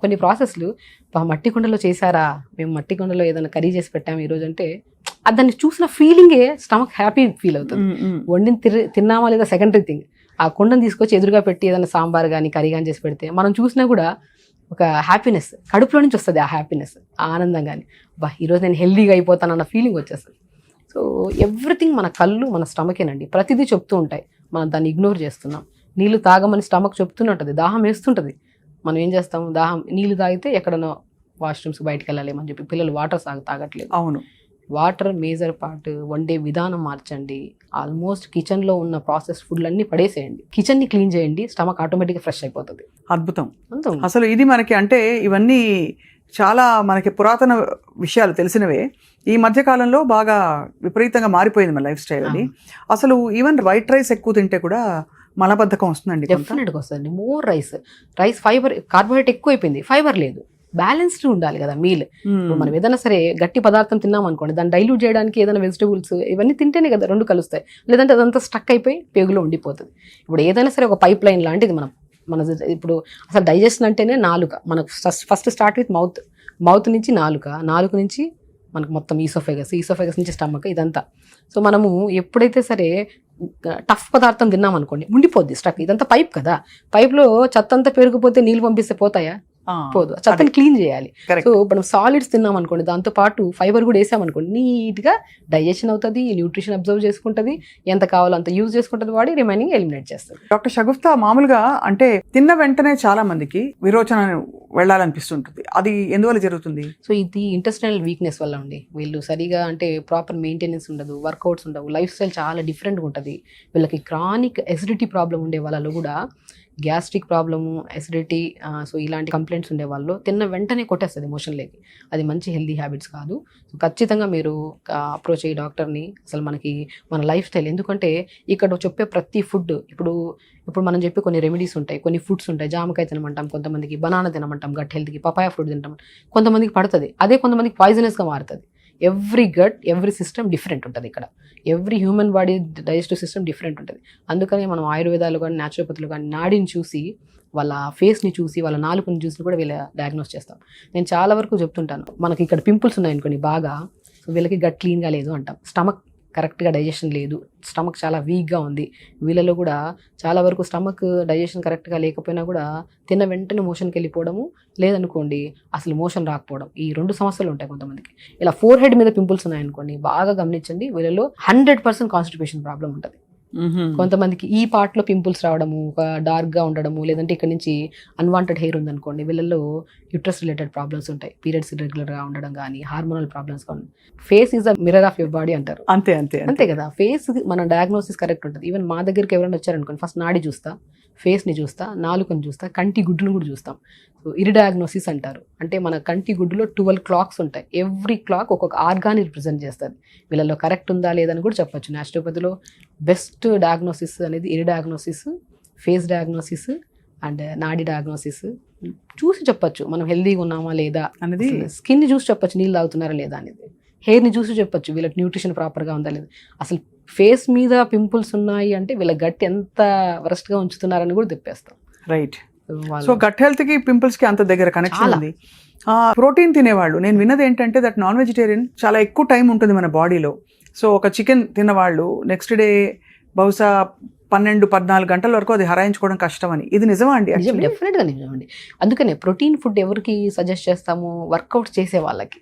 కొన్ని ప్రాసెస్లు మట్టి కుండలో చేశారా, మేము మట్టి కుండలో ఏదైనా కర్రీ చేసి పెట్టాము ఈరోజు అంటే దాన్ని చూసిన ఫీలింగే స్టమక్ హ్యాపీ ఫీల్ అవుతుంది. వండిని తిన్నామా లేదా సెకండరీ థింగ్. ఆ కుండను తీసుకొచ్చి ఎదురుగా పెట్టి ఏదైనా సాంబార్ కానీ కర్రీ కానీ చేసి పెడితే మనం చూసినా కూడా ఒక హ్యాపీనెస్ కడుపులో నుంచి వస్తుంది. ఆ హ్యాపీనెస్, ఆ ఆనందం కానీ ఈరోజు నేను హెల్దీగా అయిపోతానన్న ఫీలింగ్ వచ్చేస్తుంది. సో ఎవ్రీథింగ్ మన కళ్ళు మన స్టమకేనండి, ప్రతిదీ చెప్తూ ఉంటాయి. మనం దాన్ని ఇగ్నోర్ చేస్తున్నాం. నీళ్ళు తాగమని స్టమక్ చెప్తూనే ఉంటుంది, దాహం వేస్తుంటుంది. మనం ఏం చేస్తాం, దాహం నీళ్ళు తాగితే ఎక్కడనో వాష్రూమ్స్ బయటకు వెళ్ళాలేమని చెప్పి పిల్లలు వాటర్ తాగట్లేదు. అవును, వాటర్ మేజర్ పార్ట్. వండే విధానం మార్చండి. ఆల్మోస్ట్ కిచెన్లో ఉన్న ప్రాసెస్ ఫుడ్లన్నీ పడేసేయండి, కిచెన్ని క్లీన్ చేయండి, స్టమక్ ఆటోమేటిక్గా ఫ్రెష్ అయిపోతుంది. అద్భుతం. అసలు ఇది మనకి అంటే ఇవన్నీ చాలా మనకి పురాతన విషయాలు తెలిసినవే. ఈ మధ్య కాలంలో బాగా విపరీతంగా మారిపోయింది మన లైఫ్ స్టైల్ అని. అసలు ఈవెన్ వైట్ రైస్ ఎక్కువ తింటే కూడా మలబద్ధకం వస్తుందండి. డెఫినెట్గా వస్తుంది. మోర్ రైస్ ఫైబర్, కార్బోహైడ్రేట్ ఎక్కువ అయిపోయింది, ఫైబర్ లేదు. బ్యాలెన్స్డ్ ఉండాలి కదా మీల్. మనం ఏదైనా సరే గట్టి పదార్థం తిన్నాం అనుకోండి, దాన్ని డైల్యూట్ చేయడానికి ఏదైనా వెజిటబుల్స్ ఇవన్నీ తింటేనే కదా రెండు కలుస్తాయి. లేదంటే అదంతా స్టక్ అయిపోయి పేగులో ఉండిపోతుంది. ఇప్పుడు ఏదైనా సరే ఒక పైప్ లైన్ లాంటిది మన ఇప్పుడు అసలు డైజెషన్ అంటేనే నాలుక. మనకు ఫస్ట్ స్టార్ట్ విత్ మౌత్ నుంచి నాలుక నుంచి మనకు మొత్తం ఈసోఫెగస్ నుంచి స్టమక్, ఇదంతా. సో మనము ఎప్పుడైతే సరే టఫ్ పదార్థం తిన్నాం అనుకోండి ఉండిపోద్ది స్టక్. ఇదంతా పైప్ కదా, పైప్లో చెత్త అంతా పెరిగిపోతే నీళ్ళు పంపిస్తే పోతాయా? పోదు. చెత్తని క్లీన్ చేయాలి. సో మనం సాలిడ్స్ తిన్నాం అనుకోండి, దాంతో పాటు ఫైబర్ కూడా వేసామనుకోండి, నీట్గా డైజెషన్ అవుతుంది, న్యూట్రిషన్ అబ్జర్వ్ చేసుకుంటుంది, ఎంత కావాలో అంత యూజ్ చేసుకుంటుంది, వాడి రిమైనింగ్ ఎలిమినేట్ చేస్తుంది. డాక్టర్ షగుఫ్తా, మామూలుగా అంటే తిన్న వెంటనే చాలా మందికి విరోచన వెళ్ళాలనిపిస్తుంటుంది, అది ఎందువల్ల జరుగుతుంది? సో ఇది ఇంటెస్టైనల్ వీక్నెస్ వల్ల అండి. వీళ్ళు సరిగా అంటే ప్రాపర్ మెయింటెనెన్స్ ఉండదు, వర్కౌట్స్ ఉండవు, లైఫ్ స్టైల్ చాలా డిఫరెంట్గా ఉంటుంది. వీళ్ళకి క్రానిక్ ఎసిడిటీ ప్రాబ్లం ఉండే వాళ్ళలో కూడా గ్యాస్ట్రిక్ ప్రాబ్లము, ఎసిడిటీ, సో ఇలాంటి కంప్లైంట్స్ ఉండే వాళ్ళు తిన్న వెంటనే కొట్టేస్తుంది ఎమోషన్లోకి. అది మంచి హెల్దీ హ్యాబిట్స్ కాదు. సో ఖచ్చితంగా మీరు అప్రోచ్ అయ్యి డాక్టర్ని. అసలు మనకి మన లైఫ్ స్టైల్, ఎందుకంటే ఇక్కడ చెప్పే ప్రతి ఫుడ్, ఇప్పుడు మనం చెప్పే కొన్ని రెమెడీస్ ఉంటాయి, కొన్ని ఫుడ్స్ ఉంటాయి. జామకాయ తినమంటాం, కొంతమందికి బనానా తినమంటాం గట్ హెల్త్కి, పపాయ ఫ్రూట్ తింటాం, కొంతమందికి పడుతుంది, అదే కొంతమందికి పాయిజనస్గా మారుతుంది. ఎవ్రీ సిస్టమ్ డిఫరెంట్ ఉంటుంది. ఇక్కడ every human body digestive system different ఉంటుంది. అందుకని మనం ఆయుర్వేదాలు కానీ న్యాచురోపతులు కానీ నాడిని చూసి, వాళ్ళ ఫేస్ని చూసి, వాళ్ళ నాలుకని చూసి కూడా వీళ్ళ డయాగ్నోస్ చేస్తాం. నేను చాలా వరకు చెప్తుంటాను, మనకి ఇక్కడ పింపుల్స్ ఉన్నాయనుకోండి బాగా, సో వీళ్ళకి గట్ క్లీన్గా లేదు అంటాం, స్టమక్ కరెక్ట్గా డైజెషన్ లేదు, స్టమక్ చాలా వీక్గా ఉంది. వీళ్ళలో కూడా చాలా వరకు స్టమక్ డైజెషన్ కరెక్ట్గా లేకపోయినా కూడా తిన్న వెంటనే మోషన్కి వెళ్ళిపోవడము, లేదనుకోండి అసలు మోషన్ రాకపోవడం, ఈ 2 సమస్యలు ఉంటాయి కొంతమందికి. ఇలా ఫోర్ హెడ్ మీద పింపుల్స్ ఉన్నాయనుకోండి, బాగా గమనించండి, వీళ్ళలో 100% కాన్స్టిపేషన్ ప్రాబ్లం ఉంటుంది. కొంతమందికి ఈ పార్ట్లో పింపుల్స్ రావడము, ఒక డార్క్గా ఉండడము, లేదంటే ఇక్కడ నుంచి అన్వాంటెడ్ హెయిర్ ఉందనుకోండి, వీళ్ళల్లో యూట్రస్ రిలేటెడ్ ప్రాబ్లమ్స్ ఉంటాయి, పీరియడ్స్ ఇర్రెగ్యులర్గా ఉండడం కానీ, హార్మోనల్ ప్రాబ్లమ్స్ కానీ. Face is a mirror of your body అంటారు. అంతే కదా, ఫేస్ మన డయాగ్నోసిస్ కరెక్ట్ ఉంటుంది. ఈవెన్ మా దగ్గరికి ఎవరైనా వచ్చారనుకోండి, ఫస్ట్ నాడి చూస్తా, ఫేస్ని చూస్తా, నాలుకని చూస్తా, కంటి గుడ్డును కూడా చూస్తాం. సో ఇరిడాగ్నోసిస్ అంటారు. అంటే మన కంటి గుడ్డులో 12 క్లాక్స్ ఉంటాయి. ఎవ్రీ క్లాక్ ఒక్కొక్క ఆర్గాన్ రిప్రజెంట్ చేస్తుంది. వీళ్ళలో కరెక్ట్ ఉందా లేదని కూడా చెప్పొచ్చు. న్యాచురోపతిలో బెస్ట్ డయాగ్నోసిస్ అనేది ఇరిడాగ్నోసిస్, ఫేస్ డయాగ్నోసిస్ అండ్ నాడి డయాగ్నోసిస్ చూసి చెప్పొచ్చు మనం హెల్దీగా ఉన్నామా లేదా అనేది. స్కిన్ని చూసి చెప్పొచ్చు నీళ్ళు తాగుతున్నారా లేదా అనేది. హెయిర్ని చూసి చెప్పొచ్చు వీళ్ళకి న్యూట్రిషన్ ప్రాపర్గా ఉందా లేదా. అసలు ఫేస్ మీద పింపుల్స్ ఉన్నాయి అంటే వీళ్ళ గట్ ఎంత వరస్ట్గా ఉంచుతున్నారని కూడా తెప్పేస్తాం. రైట్. సో గట్ హెల్త్కి పింపుల్స్కి అంత దగ్గర కనెక్షన్ ఉంది. ప్రోటీన్ తినేవాళ్ళు, నేను విన్నది ఏంటంటే దట్ నాన్ వెజిటేరియన్ చాలా ఎక్కువ టైం ఉంటుంది మన బాడీలో. సో ఒక చికెన్ తిన్నవాళ్ళు నెక్స్ట్ డే బహుశా 12-14 గంటల వరకు అది హరాయించుకోవడం కష్టం అని. ఇది నిజమా అండి? డెఫినెట్గా నిజమండి. అందుకనే ప్రోటీన్ ఫుడ్ ఎవరికి సజెస్ట్ చేస్తాము? వర్కౌట్ చేసే వాళ్ళకి.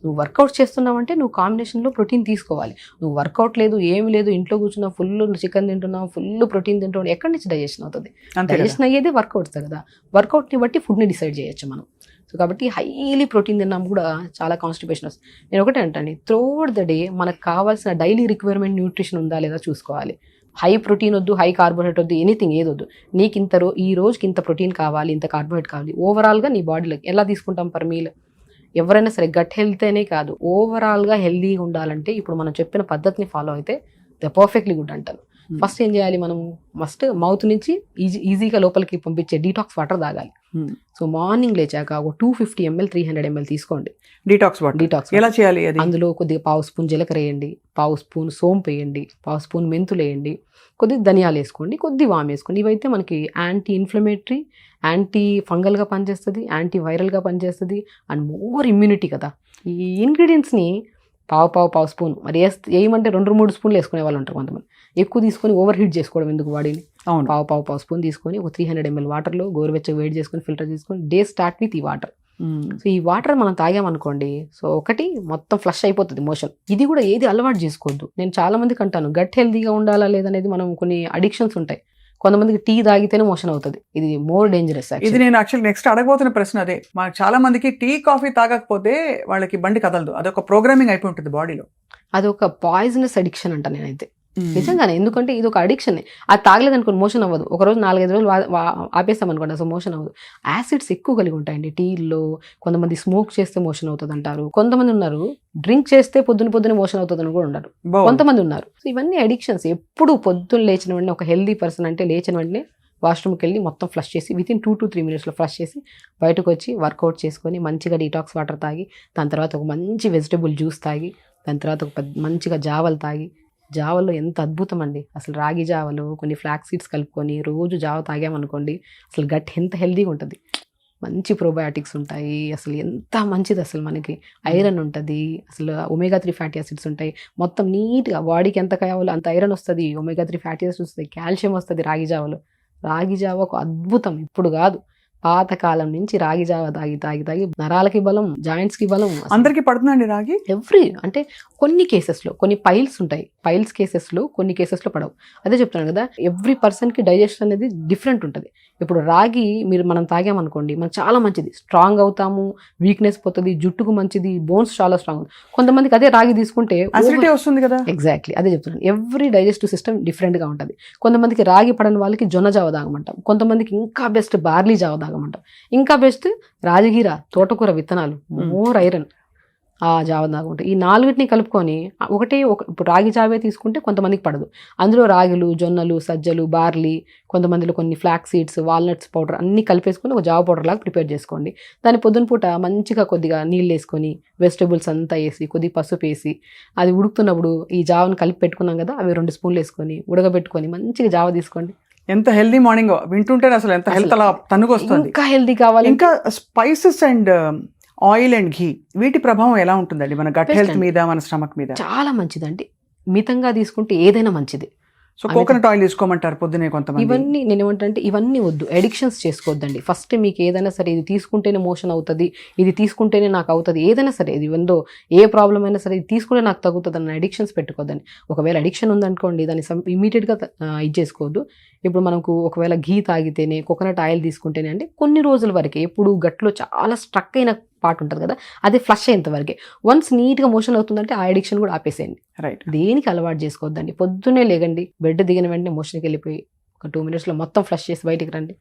నువ్వు వర్కౌట్ చేస్తున్నావంటే నువ్వు కాంబినేషన్లో ప్రోటీన్ తీసుకోవాలి. నువ్వు వర్కౌట్ లేదు, ఏమి లేదు, ఇంట్లో కూర్చున్నావు, ఫుల్ చికెన్ తింటున్నావు, ఫుల్ ప్రోటీన్ తింటున్నావు, ఎక్కడి నుంచి డైజెషన్ అవుతుంది? డైజెషన్ అయ్యేదే వర్కౌట్స్ కదా. వర్కౌట్ని బట్టి ఫుడ్ని డిసైడ్ చేయొచ్చు మనం. సో కాబట్టి హైలీ ప్రోటీన్ తిన్నాం కూడా చాలా కాన్స్టిపేషన్ వస్తుంది. నేను ఒకటే అంటాను, త్రూఅవుట్ ద డే మనకు కావాల్సిన డైలీ రిక్వైర్మెంట్ న్యూట్రిషన్ ఉందా లేదా చూసుకోవాలి. హై ప్రోటీన్ వద్దు, హై కార్బోహైడ్రేట్ వద్దు, ఎనీథింగ్ ఏదొద్దు. నీకు ఈ రోజుకి ఇంత ప్రోటీన్ కావాలి, ఇంత కార్బోహైడ్రేట్ కావాలి. ఓవరాల్గా నీ బాడీలోకి ఎలా తీసుకుంటాం పర్ మీల్. ఎవరైనా సరే గట్ హెల్త్ అనే కాదు, ఓవరాల్గా హెల్దీగా ఉండాలంటే ఇప్పుడు మనం చెప్పిన పద్ధతిని ఫాలో అయితే ద పర్ఫెక్ట్లీ గుడ్ అంటాను. ఫస్ట్ ఏం చేయాలి, మనం ఫస్ట్ మౌత్ నుంచి ఈజీగా లోపలికి పంపించే డీటాక్స్ వాటర్ తాగాలి. సో మార్నింగ్ లేచాక ఒక 250 ml 300 ml తీసుకోండి డీటాక్స్ వాటర్. డీటాక్స్ ఎలా చేయాలి అది? అందులో కొద్దిగా పావు స్పూన్ జీలకర్ర వేయండి, పావు స్పూన్ సోంపు వేయండి, పావు స్పూన్ మెంతులు వేయండి, కొద్దిగా ధనియాలు వేసుకోండి, కొద్ది వామ్ వేసుకోండి. ఇవైతే మనకి యాంటీ ఇన్ఫ్లమేటరీ, యాంటీ ఫంగల్గా పనిచేస్తుంది, యాంటీ వైరల్గా పనిచేస్తుంది, అండ్ మోర్ ఇమ్యూనిటీ కదా. ఈ ఇంగ్రీడియంట్స్ని పావు స్పూన్ మరి వేయమంటే 2-3 స్పూన్లు వేసుకునే వాళ్ళు ఉంటారు కొంతమంది. ఎక్కువ తీసుకొని ఓవర్ హీట్ చేసుకోవడం ఎందుకు బాడీని. పావు స్పూన్ తీసుకొని ఒక 300 ml వాటర్లో గోరువెచ్చగా వేడి చేసుకొని ఫిల్టర్ చేసుకొని డే స్టార్ట్ విత్ ఈ వాటర్. సో ఈ వాటర్ మనం తాగామనుకోండి, సో ఒకటి మొత్తం ఫ్లష్ అయిపోతుంది మోషన్. ఇది కూడా ఏది అలవాటు చేసుకోవద్దు. నేను చాలా మందికి అంటాను, గట్ హెల్తీగా ఉండాలా లేదనేది మనం కొన్ని అడిక్షన్స్ ఉంటాయి. కొంతమందికి టీ తాగితేనే మోషన్ అవుతుంది, ఇది మోర్ డేంజరస్. ఇది నేను యాక్చువల్లీ నెక్స్ట్ అడగబోతున్న ప్రశ్న అదే. మాకు చాలా మందికి టీ కాఫీ తాగకపోతే వాళ్ళకి బండి కదలదు, అదొక ప్రోగ్రామింగ్ అయిపోయి ఉంటుంది బాడీలో. అది ఒక పాయిజనస్ అడిక్షన్ అంట నేనైతే, నిజంగానే. ఎందుకంటే ఇది ఒక అడిక్షన్. అది తాగలేదు అనుకోండి మోషన్ అవ్వదు. ఒక రోజు 4-5 రోజులు ఆపేస్తాం అనుకోండి, అసలు మోషన్ అవ్వదు. యాసిడ్స్ ఎక్కువ కలిగి ఉంటాయండి టీల్లో. కొంతమంది స్మోక్ చేస్తే మోషన్ అవుతుంది అంటారు. కొంతమంది ఉన్నారు డ్రింక్ చేస్తే పొద్దున మోషన్ అవుతుంది అని కూడా ఉన్నారు. కొంతమంది ఉన్నారు. సో ఇవన్నీ అడిక్షన్స్. ఎప్పుడు పొద్దున్న లేచిన వెంటనే ఒక హెల్దీ పర్సన్ అంటే లేచిన వెంటనే వాష్రూమ్కి వెళ్ళి మొత్తం ఫ్లష్ చేసి వితిన్ 2 to 3 minutesలో ఫ్లష్ చేసి బయటకు వచ్చి వర్కౌట్ చేసుకొని మంచిగా డీటాక్స్ వాటర్ తాగి, దాని తర్వాత ఒక మంచి వెజిటబుల్ జ్యూస్ తాగి, దాని తర్వాత ఒక మంచిగా జావలు తాగి. జావలో ఎంత అద్భుతం అండి అసలు. రాగి జావలో కొన్ని ఫ్లాక్ సీడ్స్ కలుపుకొని రోజు జావ తాగామనుకోండి, అసలు గట్ ఎంత హెల్దీగా ఉంటుంది. మంచి ప్రోబయాటిక్స్ ఉంటాయి, అసలు ఎంత మంచిది. అసలు మనకి ఐరన్ ఉంటుంది, అసలు omega-3 ఫ్యాటీ యాసిడ్స్ ఉంటాయి. మొత్తం నీట్గా బాడీకి ఎంత కావాలో అంత ఐరన్ వస్తుంది, omega-3 ఫ్యాటీ యాసిడ్స్ వస్తాయి, కాల్షియం వస్తుంది రాగి జావలో. రాగి జావ ఒక అద్భుతం. ఇప్పుడు కాదు, పాతకాలం నుంచి రాగి జావ తాగి నరాలకి బలం, జాయింట్స్కి బలం. అందరికీ పడుతుందండి రాగి? అంటే కొన్ని కేసెస్లో, కొన్ని పైల్స్ ఉంటాయి, పైల్స్ కేసెస్లో కొన్ని కేసెస్లో పడవు. అదే చెప్తున్నాను కదా, ఎవ్రీ పర్సన్కి డైజెషన్ అనేది డిఫరెంట్ ఉంటుంది. ఇప్పుడు రాగి మనం తాగామనుకోండి మనకు చాలా మంచిది, స్ట్రాంగ్ అవుతాము, వీక్నెస్ పోతుంది, జుట్టుకు మంచిది, బోన్స్ చాలా స్ట్రాంగ్. కొంతమందికి అదే రాగి తీసుకుంటే అసిడిటీ వస్తుంది కదా. ఎగ్జాక్ట్లీ అదే చెప్తున్నాను. ఎవ్రీ డైజెస్టివ్ సిస్టమ్ డిఫరెంట్గా ఉంటుంది. కొంతమందికి రాగి పడని వాళ్ళకి జొన్న జావ తాగమంటాం, కొంతమందికి ఇంకా బెస్ట్ బార్లీ జావ తాగమంటాం, ఇంకా బెస్ట్ రాజగిర, తోటకూర విత్తనాలు, మోర్ ఐరన్, ఆ జావ తాగుంటాయి. ఈ 4టిని కలుపుకొని ఇప్పుడు రాగి జావే తీసుకుంటే కొంతమందికి పడదు. అందులో రాగులు, జొన్నలు, సజ్జలు, బార్లీ, కొంతమందిలో కొన్ని ఫ్లాక్ సీడ్స్, వాల్నట్స్ పౌడర్ అన్నీ కలిపేసుకొని ఒక జావ పౌడర్ లాగా ప్రిపేర్ చేసుకోండి. దాన్ని పొద్దున పూట మంచిగా కొద్దిగా నీళ్ళు వేసుకొని వెజిటబుల్స్ అంతా వేసి కొద్దిగా పసుపు వేసి అది ఉడుకుతున్నప్పుడు ఈ జావను కలిపి పెట్టుకున్నాం కదా, అవి 2 స్పూన్లు వేసుకొని ఉడకబెట్టుకొని మంచిగా జావ తీసుకోండి. ఎంత హెల్దీ మార్నింగ్ వింటుంటే అసలు ఎంత హెల్త్ అలా తన్నుకు వస్తుంది. ఇంకా హెల్దీ కావాలి. ఇంకా స్పైసెస్ అండ్ ఆయిల్ అండ్ ఘీ, వీటి ప్రభావం ఎలా ఉంటుందండి మన గట్ హెల్త్ మీద, మన స్టమక్ మీద? చాలా మంచిదండి. మితంగా తీసుకుంటే ఏదైనా మంచిది. సో కోకోనట్ ఆయిల్ తీసుకోమంటారు పొద్దునే కొంతమంది. ఇవన్నీ నేను ఏమంటే ఇవన్నీ వద్దు, అడిక్షన్స్ చేసుకోవద్దండి. ఫస్ట్ మీకు ఏదైనా సరే ఇది తీసుకుంటేనే మోషన్ అవుతుంది, ఇది తీసుకుంటేనే నాకు అవుతుంది, ఏదైనా సరే ఇది ఉందో ఏ ప్రాబ్లం అయినా సరే ఇది తీసుకుంటే నాకు తగ్గుతుంది అన్న అడిక్షన్స్ పెట్టుకోవద్దండి. ఒకవేళ అడిక్షన్ ఉందనుకోండి దాన్ని ఇమీడియట్గా ఇది చేసుకోవద్దు. ఇప్పుడు మనకు ఒకవేళ ఘీ తాగితేనే, కోకోనట్ ఆయిల్ తీసుకుంటేనే అంటే కొన్ని రోజుల వరకే, ఎప్పుడు గట్లో చాలా స్ట్రక్ అయిన పార్ట్ ఉంటుంది కదా, అది ఫ్లష్ అయ్యేంత వరకే. వన్స్ నీట్గా మోషన్ అవుతుందంటే ఆ అడిక్షన్ కూడా ఆపేసేయండి. రైట్. దేనికి అలవాటు చేసుకోవద్దండి. పొద్దున్నే లేగండి, బెడ్ దిగిన వెంటనే మోషన్కి వెళ్ళిపోయి ఒక 2 minutesలో మొత్తం ఫ్లష్ చేసి బయటికి రండి.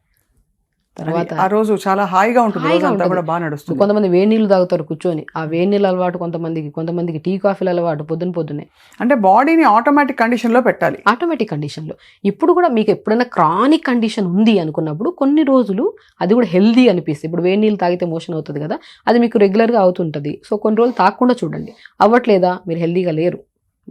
తర్వాత ఆ రోజు చాలా హాయిగా ఉంటుంది, కూడా బాగా నడుస్తుంది. కొంతమంది వేడి నీళ్ళు తాగుతారు కూర్చొని, ఆ వేడి నీళ్ళు అలవాటు కొంతమందికి టీ కాఫీలు అలవాటు పొద్దున్నే. అంటే బాడీని ఆటోమేటిక్ కండిషన్లో పెట్టాలి. ఆటోమేటిక్ కండిషన్లో. ఇప్పుడు కూడా మీకు ఎప్పుడైనా క్రానిక్ కండిషన్ ఉంది అనుకున్నప్పుడు కొన్ని రోజులు అది కూడా హెల్దీ అనిపిస్తుంది. ఇప్పుడు వేడి నీళ్ళు తాగితే మోషన్ అవుతుంది కదా, అది మీకు రెగ్యులర్గా అవుతుంటుంది. సో కొన్ని రోజులు తాగకుండా చూడండి. అవ్వట్లేదా, మీరు హెల్దీగా లేరు,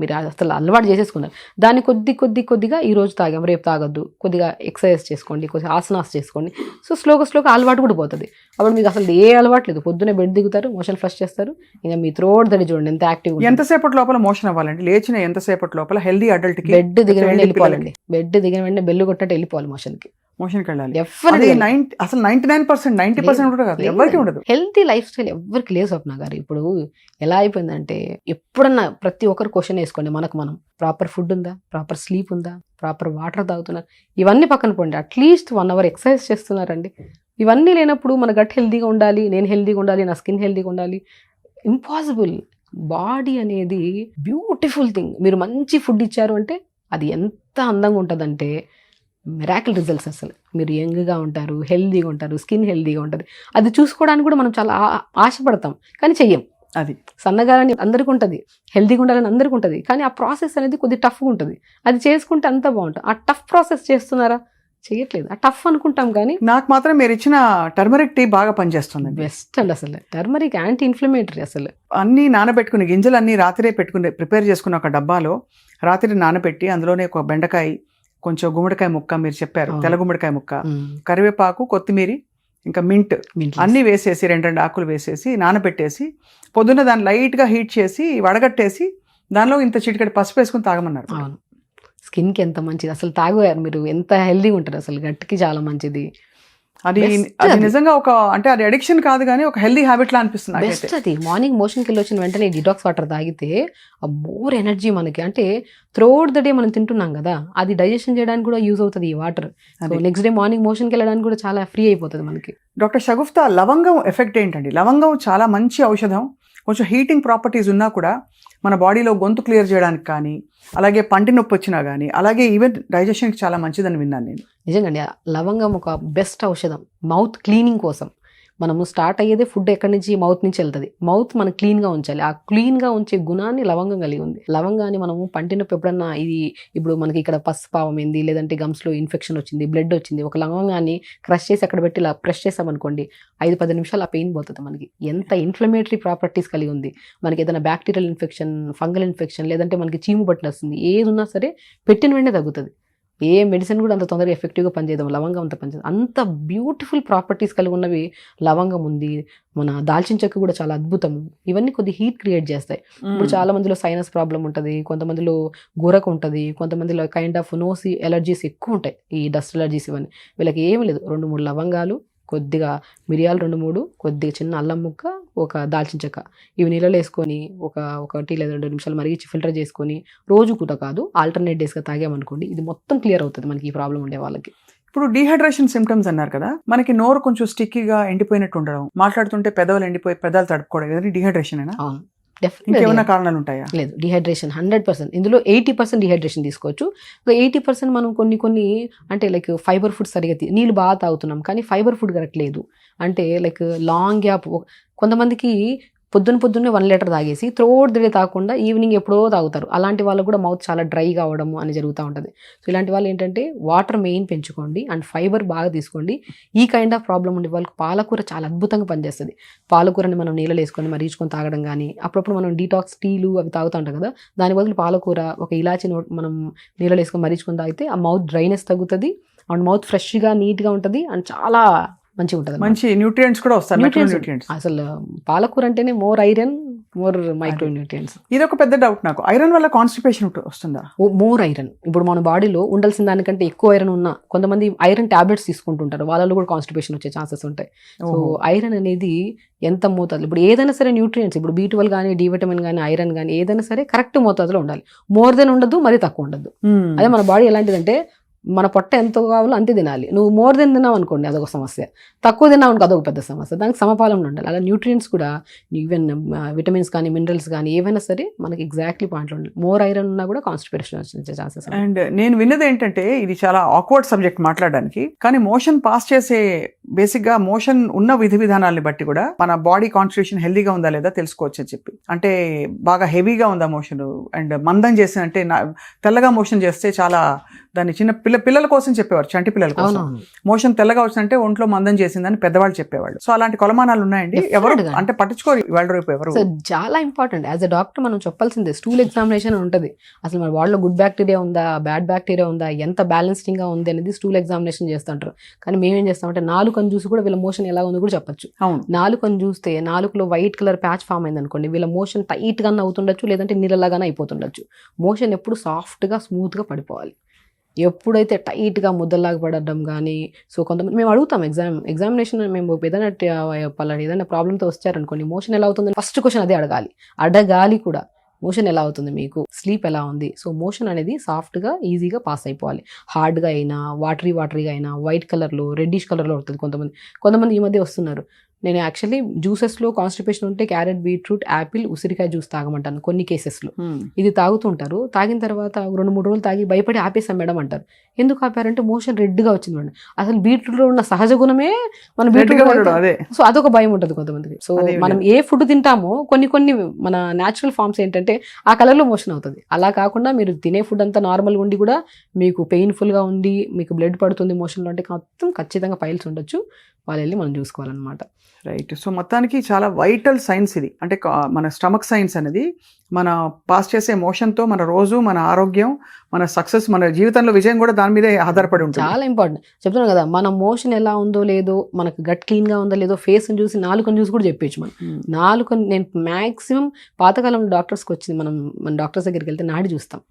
మీరు అసలు అలవాటు చేసేసుకున్నారు. దాన్ని కొద్దిగా ఈ రోజు తాగాం రేపు తాగొద్దు, కొద్దిగా ఎక్సర్సైజ్ చేసుకోండి, కొద్దిగా ఆసనాస్ చేసుకోండి. సో స్లోగా అలవాటు కూడా పోతుంది. అప్పుడు మీకు అసలు ఏ అలవాటు లేదు, పొద్దున్నే బెడ్ దిగుతారు, మోషన్ ఫ్లష్ చేస్తారు, ఇంకా మీ త్రోట్ దడి చూడండి ఎంత యాక్టివ్. ఎంతసేపటి లోపల మోషన్ అవ్వాలండి? లేచిన ఎంతసేపటి లోపల హెల్దీ అడల్ట్ కి? బెడ్ దిగిన వెంటనే వెళ్ళిపోవాలండి. బెడ్ దిగిన వెంటనే బెల్లు కొట్టట్టు వెళ్ళిపోవాలి మోషన్కి వెళ్ళాలి. అసలు 99%, 90% కూడా కాదు, ఎవరికి ఉండదు. హెల్తీ లైఫ్ స్టైల్ ఎవరికి లేదు స్వప్న గారు. ఇప్పుడు ఎలా అయిపోయిందంటే ఎప్పుడన్నా ప్రతి ఒక్కరు క్వశ్చన్ వేసుకోండి, మనం ప్రాపర్ ఫుడ్ ఉందా, ప్రాపర్ స్లీప్ ఉందా, ప్రాపర్ వాటర్ తాగుతున్నారు, ఇవన్నీ పక్కన పోండి, అట్లీస్ట్ 1 hour ఎక్సర్సైజ్ చేస్తున్నారండి. ఇవన్నీ లేనప్పుడు మన గట్ హెల్దీగా ఉండాలి, నేను హెల్దీగా ఉండాలి, నా స్కిన్ హెల్దీగా ఉండాలి, ఇంపాసిబుల్. బాడీ అనేది బ్యూటిఫుల్ థింగ్. మీరు మంచి ఫుడ్ ఇచ్చారు అంటే అది ఎంత అందంగా ఉంటుందంటే మిరాకిల్ రిజల్ట్స్. అసలు మీరు యంగ్గా ఉంటారు, హెల్దీగా ఉంటారు, స్కిన్ హెల్దీగా ఉంటుంది. అది చూసుకోవడానికి కూడా మనం చాలా ఆశపడతాం కానీ చెయ్యం. అది సన్నగా అని అందరికీ ఉంటుంది, హెల్దీగా ఉండాలని అందరికీ ఉంటుంది, కానీ ఆ ప్రాసెస్ అనేది కొద్దిగా టఫ్గా ఉంటుంది. అది చేసుకుంటే అంత బాగుంటుంది. ఆ టఫ్ ప్రాసెస్ చేస్తున్నారా? చేయట్లేదు. ఆ టఫ్ అనుకుంటాం కానీ. నాకు మాత్రం మీరు ఇచ్చిన టర్మరిక్ టీ బాగా పనిచేస్తుంది. బెస్ట్ అండి అసలు. Turmeric anti inflammatory. అసలు అన్నీ నానబెట్టుకుని గింజలు అన్నీ రాత్రే పెట్టుకుని ప్రిపేర్ చేసుకున్న ఒక డబ్బాలో రాత్రి నానబెట్టి అందులోనే ఒక బెండకాయ, కొంచెం గుమ్మడికాయ ముక్క, మీరు చెప్పారు తెల్ల గుమ్మడికాయ ముక్క, కరివేపాకు, కొత్తిమీర, ఇంకా మింట్ అన్నీ వేసేసి 2 ఆకులు వేసేసి నానబెట్టేసి పొద్దున్న దాన్ని లైట్గా హీట్ చేసి వడగట్టేసి దానిలో ఇంత చిటికెడు పసుపు వేసుకుని తాగమన్నారు. అవును, స్కిన్కి ఎంత మంచిది అసలు. తాగారు మీరు, ఎంత హెల్దీగా ఉంటారు అసలు. గట్టికి చాలా మంచిది. అది నిజంగా ఒక అంటే అది అడిక్షన్ కాదు కానీ ఒక హెల్దీ హ్యాబిట్ లా అనిపిస్తుంది. బెస్ట్ అది. మార్నింగ్ మోషన్కి వెళ్ళి వచ్చిన వెంటనే డిటాక్స్ వాటర్ తాగితే ఆ మోర్ ఎనర్జీ మనకి. అంటే త్రూఅవుట్ ద డే మనం తింటున్నాం కదా, అది డైజెషన్ చేయడానికి కూడా యూజ్ అవుతుంది ఈ వాటర్. నెక్స్ట్ డే మార్నింగ్ మోషన్కి వెళ్ళడానికి కూడా చాలా ఫ్రీ అయిపోతుంది మనకి. డాక్టర్ షగుఫ్తా, లవంగం ఎఫెక్ట్ ఏంటండి? లవంగం చాలా మంచి ఔషధం. కొంచెం హీటింగ్ ప్రాపర్టీస్ ఉన్నా కూడా మన బాడీలో గొంతు క్లియర్ చేయడానికి కానీ, అలాగే పంటి నొప్పి వచ్చినా కానీ, అలాగే ఈవెన్ డైజెషన్కి చాలా మంచిదని విన్నాను నేను. నిజంగానే లవంగం ఒక బెస్ట్ ఔషధం మౌత్ క్లీనింగ్ కోసం. మనము స్టార్ట్ అయ్యేదే ఫుడ్ ఎక్కడి నుంచి, మౌత్ నుంచి వెళ్తుంది. మౌత్ మనం క్లీన్గా ఉంచాలి. ఆ క్లీన్గా ఉంచే గుణాన్ని లవంగం కలిగి ఉంది. లవంగాన్ని మనము పంటి నొప్పి ఎప్పుడన్నా, ఇది ఇప్పుడు మనకి ఇక్కడ పసు పావం ఏంది, లేదంటే గమ్స్లో ఇన్ఫెక్షన్ వచ్చింది, బ్లడ్ వచ్చింది, ఒక లవంగాన్ని క్రష్ చేసి అక్కడ పెట్టి ఇలా ప్రెస్ చేసామనుకోండి, 5-10 నిమిషాలు ఆ పెయిన్ పోతుంది మనకి. ఎంత ఇన్ఫ్లమేటరీ ప్రాపర్టీస్ కలిగి ఉంది. మనకి ఏదైనా బ్యాక్టీరియల్ ఇన్ఫెక్షన్, ఫంగల్ ఇన్ఫెక్షన్, లేదంటే మనకి చీము పట్టిన వస్తుంది, ఏది ఉన్నా సరే పెట్టిన వెంటనే తగ్గుతుంది. ఏ మెడిసిన్ కూడా అంత తొందరగా ఎఫెక్టివ్గా పనిచేద్దాం, లవంగం అంత పనిచేద్దాం. అంత బ్యూటిఫుల్ ప్రాపర్టీస్ కలిగి ఉన్నవి లవంగం ఉంది. మన దాల్చిన చెక్క కూడా చాలా అద్భుతము. ఇవన్నీ కొద్ది హీట్ క్రియేట్ చేస్తాయి. ఇప్పుడు చాలా మందిలో సైనస్ ప్రాబ్లం ఉంటుంది, కొంతమందిలో గురకు ఉంటుంది, కొంతమందిలో కైండ్ ఆఫ్ నోసి ఎలర్జీస్ ఎక్కువ ఉంటాయి, ఈ డస్ట్ ఎలర్జీస్. ఇవన్నీ వీళ్ళకి ఏమి లేదు, 2-3 లవంగాలు, కొద్దిగా మిరియాలు 2-3, కొద్దిగా చిన్న అల్లం ముక్క, ఒక దాల్చిన చెక్క, ఇవి నీళ్ళలో వేసుకొని ఒక 1 లేదా 2 నిమిషాలు మరిగించి ఫిల్టర్ చేసుకొని రోజు కూత కాదు ఆల్టర్నేట్ డేస్గా తాగామనుకోండి, ఇది మొత్తం క్లియర్ అవుతుంది మనకి ఈ ప్రాబ్లం ఉండే వాళ్ళకి. ఇప్పుడు డీహైడ్రేషన్ సిమ్టమ్స్ అన్నారు కదా, మనకి నోరు కొంచెం స్టిక్కీగా ఎండిపోయినట్టు ఉండడం, మాట్లాడుతుంటే పెదవులు ఎండిపోయి పెదాలు తడుపుకోవడం, కదా డీహైడ్రేషన్ అయినా? అవును, ఇంకేమైనా కారణాలు ఉంటాయా? లేదు, డిహైడ్రేషన్ 100%. ఇందులో 80% డిహైడ్రేషన్ తీసుకోవచ్చు. 80% మనం కొన్ని అంటే లైక్ ఫైబర్ ఫుడ్ సరిగా నీళ్ళు బాగా తాగుతున్నాం కానీ ఫైబర్ ఫుడ్ కరెక్ట్ లేదు. అంటే లైక్ లాంగ్ గ్యాప్. కొంతమందికి పొద్దున్నే 1 లీటర్ తాగేసి త్రోట్ డే తాగకుండా ఈవినింగ్ ఎప్పుడో తాగుతారు. అలాంటి వాళ్ళు కూడా మౌత్ చాలా డ్రై కావడము అని జరుగుతూ ఉంటుంది. సో ఇలాంటి వాళ్ళు ఏంటంటే వాటర్ మెయిన్ పెంచుకోండి అండ్ ఫైబర్ బాగా తీసుకోండి. ఈ కైండ్ ఆఫ్ ప్రాబ్లం ఉండే వాళ్ళకి పాలకూర చాలా అద్భుతంగా పనిచేస్తుంది. పాలకూరని మనం నీళ్ళలో వేసుకొని మరిగించుకొని తాగడం కానీ, అప్పుడప్పుడు మనం డీటాక్స్ టీలు అవి తాగుతూ ఉంటాం కదా, దాని బదులు పాలకూర, ఒక ఇలాచి మనం నీళ్ళలో వేసుకొని మరిగించుకొని తాగితే ఆ మౌత్ డ్రైనెస్ తగ్గుతుంది అండ్ మౌత్ ఫ్రెష్గా నీట్గా ఉంటుంది అండ్ చాలా మంచిగా ఉంటుంది. మంచి న్యూట్రియంట్స్ కూడా వస్తాయి. న్యూట్రియంట్స్ అసలు పాలకూర అంటేనే more iron, more micro nutrients. ఇది ఒక పెద్ద డౌట్ నాకు, ఐరన్ వల్ల కాన్స్టిపేషన్ వస్తుందా? More iron. ఇప్పుడు మన బాడీలో ఉండాల్సిన దానికంటే ఎక్కువ ఐరన్ ఉన్నా కొంతమంది ఐరన్ టాబ్లెట్స్ తీసుకుంటుంటారు, వాళ్ళలో కూడా కాన్స్టిపేషన్ వచ్చే ఛాన్సెస్ ఉంటాయి. సో ఐరన్ అనేది ఎంత మోతాదు, ఇప్పుడు ఏదైనా సరే న్యూట్రియంట్స్, ఇప్పుడు B12 కానీ, డి విటమిన్ కానీ, ఐరన్ కానీ ఏదైనా సరే కరెక్ట్ మోతాదులో ఉండాలి. మోర్ దెన్ ఉండదు, మరీ తక్కువ ఉండదు. అదే మన బాడీ ఎలాంటిదంటే మన పొట్ట ఎంత కావాలో అంతే తినాలి. నువ్వు మోర్ దెన్ తిన్నావు అనుకోండి అదొక సమస్య, తక్కువ తిన్నావు అనుకో అదొక పెద్ద సమస్య. దానికి సమపాలన ఉండాలి. అలా న్యూట్రియంట్స్ కూడా ఈవెన్ విటమిన్స్ కానీ, మినరల్స్ కానీ ఏవైనా సరే మనకి ఎగ్జాక్ట్లీ పాయింట్లో ఉండాలి. మోర్ ఐరన్ ఉన్నా కూడా కాన్స్టిపేషన్ వచ్చే ఛాన్సెస్. అండ్ నేను విన్నది ఏంటంటే, ఇది చాలా ఆక్వర్డ్ సబ్జెక్ట్ మాట్లాడడానికి, కానీ మోషన్ పాస్ చేసే బేసిక్గా మోషన్ ఉన్న విధి విధానాలని బట్టి కూడా మన బాడీ కాన్స్టిట్యూషన్ హెల్దీగా ఉందా లేదా తెలుసుకోవచ్చు అని చెప్పి. అంటే బాగా హెవీగా ఉందా మోషన్, అండ్ మందం చేసిన అంటే తెల్లగా మోషన్ చేస్తే చాలా దాన్ని చిన్న పిల్లల కోసం చెప్పేవారు, చంటి పిల్లల కోసం. మోషన్ తెల్లగా వచ్చిందంటే ఒంట్లో మందం చేసిందని పెద్దవాళ్ళు చెప్పేవాళ్ళు. సో అలాంటి కొలమానాలు ఉన్నాయండి. ఎవరు అంటే పట్టించుకోరు ఇవాళ రేపు ఎవరు. చాలా ఇంపార్టెంట్. యాజ్ అ డాక్టర్ మనం చెప్పాల్సిందే, స్టూల్ ఎగ్జామినేషన్ ఉంటుంది. అసలు మన బాడీలో గుడ్ బ్యాక్టీరియా ఉందా, బ్యాడ్ బ్యాక్టీరియా ఉందా, ఎంత బ్యాలెన్సింగ్ గా ఉంది అనేది స్టూల్ ఎగ్జామినేషన్ చేస్తుంటారు. కానీ మేమేం చేస్తామంటే నాలుకను చూసి కూడా వీళ్ళ మోషన్ ఎలా ఉందో కూడా చెప్పచ్చు. నాలుకను చూస్తే నాలుకలో వైట్ కలర్ ప్యాచ్ ఫామ్ అయింది అనుకోండి, వీళ్ళ మోషన్ టైట్ గానే అవుతుండొచ్చు, లేదంటే నీళ్ళలాగానే అయిపోతుండొచ్చు. మోషన్ ఎప్పుడు సాఫ్ట్ గా స్మూత్ గా పడిపోవాలి. ఎప్పుడైతే టైట్గా ముద్దలాగా పడడం కానీ, సో కొంతమంది మేము అడుగుతాం ఎగ్జామినేషన్, మేము ఏదైనా ఏదైనా ప్రాబ్లంతో వచ్చారనుకోండి, మోషన్ ఎలా అవుతుంది ఫస్ట్ క్వశ్చన్ అదే అడగాలి కూడా. మోషన్ ఎలా అవుతుంది మీకు, స్లీప్ ఎలా ఉంది. సో మోషన్ అనేది సాఫ్ట్గా ఈజీగా పాస్ అయిపోవాలి. హార్డ్గా అయినా, వాటరీగా అయినా, వైట్ కలర్లో, రెడ్డిష్ కలర్లో ఉంటుంది. కొంతమంది ఈ మధ్య వస్తున్నారు, నేను యాక్చువల్లీ జ్యూసెస్లో కాన్స్టిపేషన్ ఉంటే క్యారెట్, బీట్రూట్, యాపిల్, ఉసిరికాయ జ్యూస్ తాగమంటాను కొన్ని కేసెస్లో. ఇది తాగుతుంటారు, తాగిన తర్వాత 2-3 రోజులు తాగి భయపడి ఆపేసాం మేడం అంటారు. ఎందుకు ఆపారంటే మోషన్ రెడ్గా వచ్చింది మేడం. అసలు బీట్రూట్లో ఉన్న సహజ గుణమే మన బీట్రూట్, సో అదొక భయం ఉంటుంది కొంతమందికి. సో మనం ఏ ఫుడ్ తింటామో కొన్ని మన న్యాచురల్ ఫార్మ్స్ ఏంటంటే ఆ కలర్లో మోషన్ అవుతుంది. అలా కాకుండా మీరు తినే ఫుడ్ అంతా నార్మల్గా ఉండి కూడా మీకు పెయిన్ఫుల్గా ఉండి మీకు బ్లడ్ పడుతుంది మోషన్లో అంటే మొత్తం ఖచ్చితంగా ఫైల్స్ ఉండొచ్చు, వాళ్ళు వెళ్ళి మనం చూసుకోవాలన్నమాట. రైట్. సో మొత్తానికి చాలా వైటల్ సైన్స్ ఇది, అంటే మన స్టమక్ సైన్స్ అనేది మన పాస్ చేసే మోషన్తో మన రోజు మన ఆరోగ్యం, మన సక్సెస్, మన జీవితంలో విజయం కూడా దాని మీదే ఆధారపడి ఉంటుంది. చాలా ఇంపార్టెంట్. చెప్తున్నాను కదా, మన మోషన్ ఎలా ఉందో లేదో, మనకు గట్ క్లీన్గా ఉందో లేదో ఫేస్ని చూసి నాలుకని చూసి కూడా చెప్పేచ్చు. మనం నాలుకని, నేను మ్యాక్సిమం పాతకాలంలో డాక్టర్స్కి వచ్చింది, మన డాక్టర్స్ దగ్గరికి వెళ్తే నాడి చూస్తాం,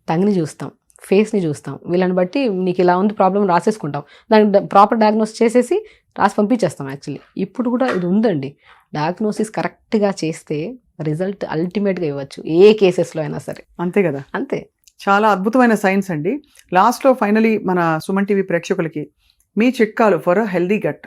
టంగ్ని చూస్తాం, ఫేస్ని చూస్తాం, వీళ్ళని బట్టి నీకు ఇలా ఉంది ప్రాబ్లం రాసేసుకుంటాం, దానికి ప్రాపర్ డయాగ్నోస్ చేసేసి రాసి పంపించేస్తాం. యాక్చువల్లీ ఇప్పుడు కూడా ఇది ఉందండి, డయాగ్నోసిస్ కరెక్ట్గా చేస్తే రిజల్ట్ అల్టిమేట్గా ఇవ్వచ్చు ఏ కేసెస్లో అయినా సరే. అంతే కదా, అంతే. చాలా అద్భుతమైన సైన్స్ అండి. లాస్ట్లో ఫైనలీ మన సుమన్ టీవీ ప్రేక్షకులకి మీ చిట్కాలు ఫర్ హెల్దీ గట్.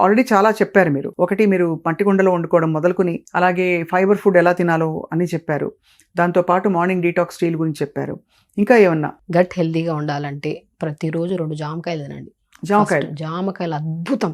ఆల్రెడీ చాలా చెప్పారు మీరు. ఒకటి, మీరు మట్టికుండలో వండుకోవడం మొదలుకొని, అలాగే ఫైబర్ ఫుడ్ ఎలా తినాలో అని చెప్పారు. దాంతోపాటు మార్నింగ్ డీటాక్స్ స్టీల్ గురించి చెప్పారు. ఇంకా ఏమన్నా? గట్ హెల్దీగా ఉండాలంటే ప్రతిరోజు 2 జామకాయలు తినండి. జామకాయలు అద్భుతం,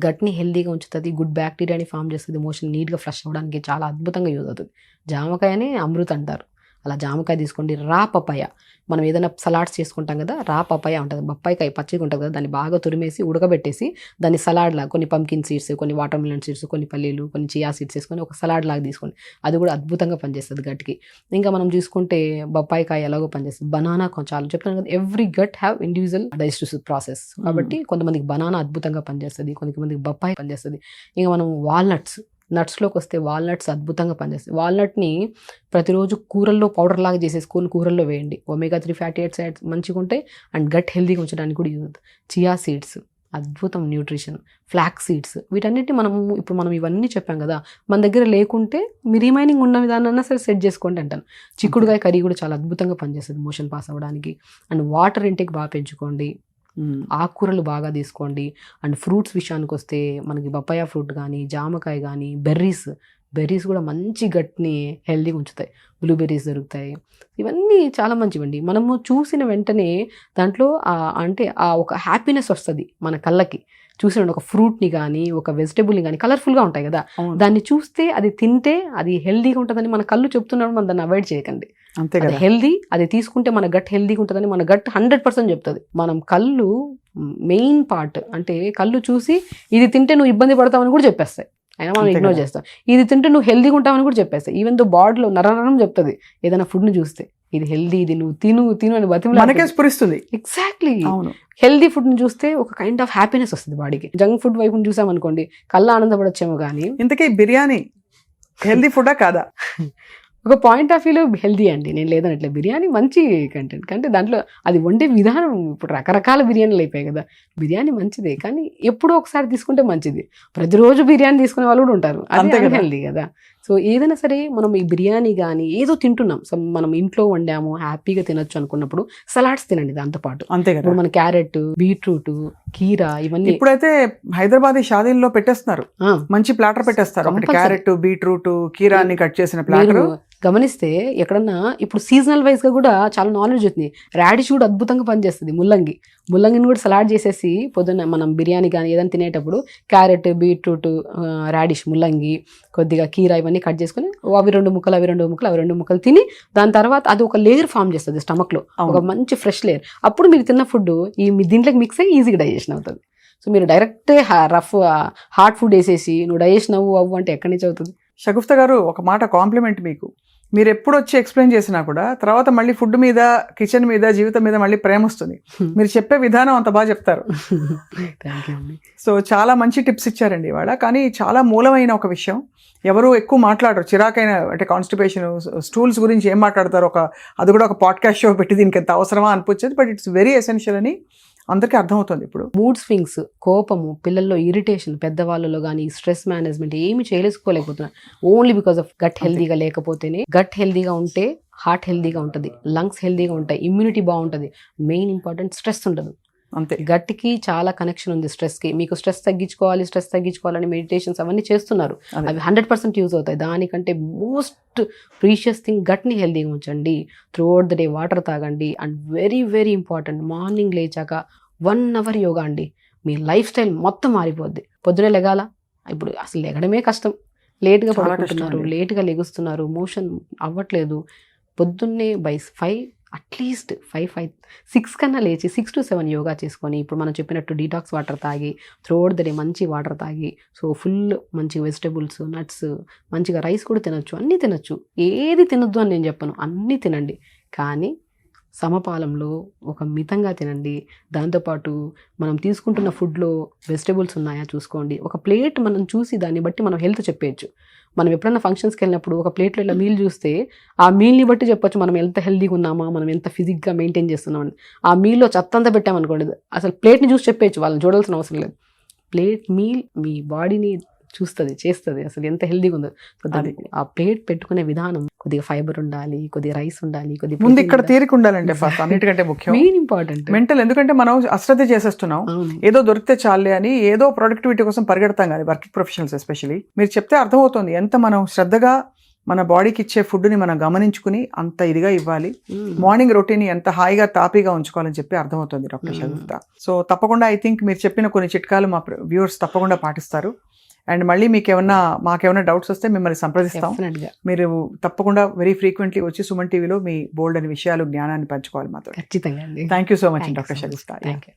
గట్ని హెల్దీగా ఉంచుతుంది, గుడ్ బ్యాక్టీరియాని ఫామ్ చేస్తుంది, మోషన్ నీట్గా ఫ్లష్ అవ్వడానికి చాలా అద్భుతంగా యూజ్ అవుతుంది. జామకాయని అమృత అంటారు. అలా జామకాయ తీసుకోండి. రా పపాయ, మనం ఏదైనా సలాడ్స్ చేసుకుంటాం కదా, రా పపాయ ఉంటుంది, బొప్పాయికాయ పచ్చిగా ఉంటుంది కదా, దాన్ని బాగా తురిమేసి ఉడకబెట్టేసి దాన్ని సలాడ్లా, కొన్ని పంకిన్ సీడ్స్, కొన్ని వాటర్ మిలన్ సీడ్స్, కొన్ని పల్లీలు, కొన్ని చియా సీడ్స్ వేసుకొని ఒక సలాడ్ లాగా తీసుకోండి. అది కూడా అద్భుతంగా పనిచేస్తుంది గట్కి. ఇంకా మనం చూసుకుంటే బొప్పాయికాయ ఎలాగో పనిచేస్తుంది, బనానా చాలా చెప్తాను కదా, every gut have individual digestive process. కాబట్టి కొంతమందికి బనానా అద్భుతంగా పనిచేస్తుంది, కొంతమందికి బొప్పాయి పనిచేస్తుంది. ఇంకా మనం నట్స్లోకి వస్తే వాల్నట్స్ అద్భుతంగా పనిచేస్తాయి. వాల్నట్ని ప్రతిరోజు కూరల్లో పౌడర్ లాగా చేసేసుకొని కూరల్లో వేయండి. omega-3 ఫ్యాటీ యాసిడ్స్ మంచిగా ఉంటాయి అండ్ గట్ హెల్దీగా ఉంచడానికి కూడా యూజ్ అవుతుంది. చియా సీడ్స్ అద్భుతం న్యూట్రిషన్, ఫ్లాక్స్ సీడ్స్, వీటన్నిటిని మనం ఇవన్నీ చెప్పాం కదా, మన దగ్గర లేకుంటే మీ రిమైనింగ్ ఉన్న విధానాన్ని సరే సెట్ చేసుకోండి అంటాను. చిక్కుడుకాయ కర్రీ కూడా చాలా అద్భుతంగా పనిచేస్తుంది మోషన్ పాస్ అవ్వడానికి. అండ్ వాటర్ ఇంటేక్ బాగా పెంచుకోండి, ఆకుకూరలు బాగా తీసుకోండి. అండ్ ఫ్రూట్స్ విషయానికి వస్తే మనకి బొప్పాయ ఫ్రూట్ కానీ, జామకాయ కానీ, బెర్రీస్ కూడా మంచి గట్ని హెల్దీగా ఉంచుతాయి. బ్లూబెర్రీస్ దొరుకుతాయి, ఇవన్నీ చాలా మంచివండి. మనము చూసిన వెంటనే దాంట్లో అంటే ఒక హ్యాపీనెస్ వస్తుంది మన కళ్ళకి. చూసిన ఒక ఫ్రూట్ని కానీ, ఒక వెజిటేబుల్ని కానీ, కలర్ఫుల్గా ఉంటాయి కదా, దాన్ని చూస్తే అది తింటే అది హెల్దీగా ఉంటుందని మన కళ్ళు చెప్తున్నప్పుడు మనం దాన్ని అవాయిడ్ చేయకండి. అంతే కదా, హెల్దీ, అది తీసుకుంటే మన గట్ హెల్దీగా ఉంటుందని మన గట్ 100% చెప్తుంది. మనం కళ్ళు మెయిన్ పార్ట్, అంటే కళ్ళు చూసి ఇది తింటే నువ్వు ఇబ్బంది పడతావని కూడా చెప్పేస్తాయి, అయినా మనం ఇగ్నోర్ చేస్తాం. ఇది తింటే నువ్వు హెల్దీగా ఉంటావని కూడా చెప్పేస్తాయి. ఈవెన్ దో బాడీలో నరం చెప్తుంది ఏదైనా ఫుడ్ని చూస్తే, ఇది హెల్దీ, ఇది నువ్వు తిను అని బతిమలాడుతుంది. స్ఫురిస్తుంది. ఎగ్జాక్ట్లీ. హెల్దీ ఫుడ్ని చూస్తే ఒక కైండ్ ఆఫ్ హ్యాపీనెస్ వస్తుంది బాడీకి. జంక్ ఫుడ్ వైపు చూసామనుకోండి కళ్ళ ఆనందపడొచ్చేమో కానీ. ఇంతకీ బిర్యానీ హెల్దీ ఫుడా కాదా? ఒక పాయింట్ ఆఫ్ వ్యూలో హెల్దీ అండి, నేను లేదనట్లే. బిర్యానీ మంచి కంటెంట్, అంటే దాంట్లో అది వండే విధానం, ఇప్పుడు రకరకాల బిర్యానీలు అయిపోయాయి కదా, బిర్యానీ మంచిదే కానీ ఎప్పుడో ఒకసారి తీసుకుంటే మంచిది. ప్రతిరోజు బిర్యానీ తీసుకునే వాళ్ళు కూడా ఉంటారు, అది హెల్దీ కదా. సో ఏదైనా సరే మనం ఈ బిర్యానీ కానీ ఏదో తింటున్నాం, సో మనం ఇంట్లో వండాము హ్యాపీగా తినొచ్చు అనుకున్నప్పుడు సలాడ్స్ తినండి దాంతోపాటు. అంతే కదా, ఇప్పుడు మన క్యారెట్, బీట్రూట్, కీరా, ఇవన్నీ ఇప్పుడైతే హైదరాబాద్ షాదీల్లో పెట్టేస్తున్నారు, మంచి ప్లాటర్ పెట్టేస్తారు. క్యారెట్, బీట్రూట్, కీరా అన్ని కట్ చేసిన ప్లాటర్. గమనిస్తే ఎక్కడన్నా ఇప్పుడు సీజనల్ వైజ్ గా కూడా చాలా నాలెడ్జ్ అవుతుంది. రాడిష్ కూడా అద్భుతంగా పనిచేస్తుంది. ముల్లంగిని కూడా సలాడ్ చేసేసి పొద్దున్న మనం బిర్యానీ కానీ ఏదైనా తినేటప్పుడు క్యారెట్, బీట్రూట్, రాడిష్, ముల్లంగి, కొద్దిగా కీరా ఇవన్నీ కట్ చేసుకుని అవి 2 ముక్కలు తిని దాని తర్వాత అది ఒక లేయర్ ఫామ్ చేస్తుంది స్టమక్ లో, ఒక మంచి ఫ్రెష్ లేయర్. అప్పుడు మీరు తిన్న ఫుడ్ ఈ దీంట్లోకి మిక్స్ అయ్యి ఈజీగా డైజెషన్ అవుతుంది. సో మీరు డైరెక్ట్ హార్డ్ ఫుడ్ వేసేసి నువ్వు డైజెషన్ అవ్వు అంటే ఎక్కడి నుంచి అవుతుంది? షగుఫ్తా గారు, ఒక మాట కాంప్లిమెంట్ మీకు. మీరు ఎప్పుడు వచ్చి ఎక్స్ప్లెయిన్ చేసినా కూడా తర్వాత మళ్ళీ ఫుడ్ మీద, కిచెన్ మీద, జీవితం మీద మళ్ళీ ప్రేమ వస్తుంది. మీరు చెప్పే విధానం అంత బాగా చెప్తారు. సో చాలా మంచి టిప్స్ ఇచ్చారండి ఇవాళ. కానీ చాలా మూలమైన ఒక విషయం, ఎవరు ఎక్కువ మాట్లాడరు, చిరాకైన అంటే కాన్స్టిపేషన్, స్టూల్స్ గురించి ఏం మాట్లాడతారు, అది కూడా ఒక పాడ్కాస్ట్ షో పెట్టి దీనికి ఎంత అవసరమా అనిపించేది. బట్ ఇట్స్ వెరీ ఎసెన్షియల్ అని అందరికీ అర్థమవుతుంది. ఇప్పుడు మూడ్ స్వింగ్స్, కోపము, పిల్లల్లో ఇరిటేషన్, పెద్దవాళ్ళలో కానీ స్ట్రెస్ మేనేజ్మెంట్ ఏమి చేయలేకపోతున్నారు, ఓన్లీ బికాస్ ఆఫ్ గట్ హెల్దీగా లేకపోతేనే. గట్ హెల్దీగా ఉంటే హార్ట్ హెల్దీగా ఉంటుంది, లంగ్స్ హెల్దీగా ఉంటాయి, ఇమ్యూనిటీ బాగుంటుంది, మెయిన్ ఇంపార్టెంట్ స్ట్రెస్ ఉండదు. అంతే. గట్కి చాలా కనెక్షన్ ఉంది స్ట్రెస్కి. మీకు స్ట్రెస్ తగ్గించుకోవాలని మెడిటేషన్స్ అవన్నీ చేస్తున్నారు, అదే. అవి 100% యూజ్ అవుతాయి. దానికంటే మోస్ట్ ప్రీషియస్ థింగ్ గట్ని హెల్దీగా ఉంచండి. Throughout the day water తాగండి. And very very important, morning లేచాక 1 hour యోగా అండి. మీ లైఫ్ స్టైల్ మొత్తం మారిపోద్ది. పొద్దునే లెగాల, ఇప్పుడు అసలు లెగడమే కష్టం, లేట్గా చాలా పడుకుంటున్నారు, కష్టం అండి. లేట్గా లెగుస్తున్నారు, మోషన్ అవ్వట్లేదు. పొద్దున్నే బై 5 అట్లీస్ట్ 6 కన్నా లేచి 6 to 7 యోగా చేసుకొని, ఇప్పుడు మనం చెప్పినట్టు డీటాక్స్ వాటర్ తాగి, త్రూ అవుట్ ద డే మంచి వాటర్ తాగి, సో ఫుల్ మంచి వెజిటబుల్స్, నట్స్, మంచిగా రైస్ కూడా తినొచ్చు, అన్నీ తినొచ్చు. ఏది తినొద్దు అని నేను చెప్పను, అన్నీ తినండి. కానీ సమపాలంలో ఒక మితంగా తినండి. దాంతోపాటు మనం తీసుకుంటున్న ఫుడ్లో వెజిటబుల్స్ ఉన్నాయా చూసుకోండి. ఒక ప్లేట్ మనం చూసి దాన్ని బట్టి మనం హెల్త్ చెప్పేయచ్చు. మనం ఎప్పుడైనా ఫంక్షన్స్కి వెళ్ళినప్పుడు ఒక ప్లేట్లో ఇలా మీల్ చూస్తే ఆ మీల్ని బట్టి చెప్పొచ్చు మనం ఎంత హెల్దీగా ఉన్నామా, మనం ఎంత ఫిజిక్గా మెయింటైన్ చేస్తున్నామని. ఆ మీల్లో చెత్తంతా పెట్టామనుకోండి, అసలు ప్లేట్ని చూసి చెప్పేయచ్చు, వాళ్ళని చూడాల్సిన అవసరం లేదు. ప్లేట్ మీల్ మీ బాడీని చూస్తుంది, చేస్తుంది, అసలు ఎంత హెల్దీగా ఉందో. సో అది. ఆ ప్లేట్ పెట్టుకునే విధానం, కొద్దిగా ఫైబర్ ఉండాలి, కొద్దిగా రైస్ ఉండాలి, కొద్దిగా ముందు ఇక్కడ తీరిక ఉండాలంటే ఫస్ట్ అన్నిటికంటే ముఖ్యం మెయిన్ ఇంపార్టెంట్. మెంటల్. ఎందుకంటే మనం అశ్రద్ధ చేసేస్తున్నాం, ఏదో దొరికితే చాలే అని ఏదో ప్రొడక్టివిటీ కోసం పరిగెడతాం కానీ, వర్కింగ్ ప్రొఫెషనల్స్ ఎస్పెషల్లీ. మీరు చెప్తే అర్థమవుతుంది ఎంత మనం శ్రద్ధగా మన బాడీకి ఇచ్చే ఫుడ్ని మనం గమనించుకుని అంత ఇదిగా ఇవ్వాలి. మార్నింగ్ రొటీన్ ఎంత హాయిగా తాపీగా ఉంచుకోవాలని చెప్పి అర్థమవుతుంది డాక్టర్ షగుఫ్తా. సో తప్పకుండా ఐ థింక్ మీరు చెప్పిన కొన్ని చిట్కాలు మా వ్యూవర్స్ తప్పకుండా పాటిస్తారు. అండ్ మళ్ళీ మాకేమైనా డౌట్స్ వస్తే మిమ్మల్ని సంప్రదిస్తాం. మీరు తప్పకుండా వెరీ ఫ్రీక్వెంట్లీ వచ్చి సుమన్ టీవీలో మీ బోల్డ్ అని విషయాలు, జ్ఞానాన్ని పంచుకోవాలి మాతో. ఖచ్చితంగా అండి. Thank you so much doctor Shagufta. Thank you.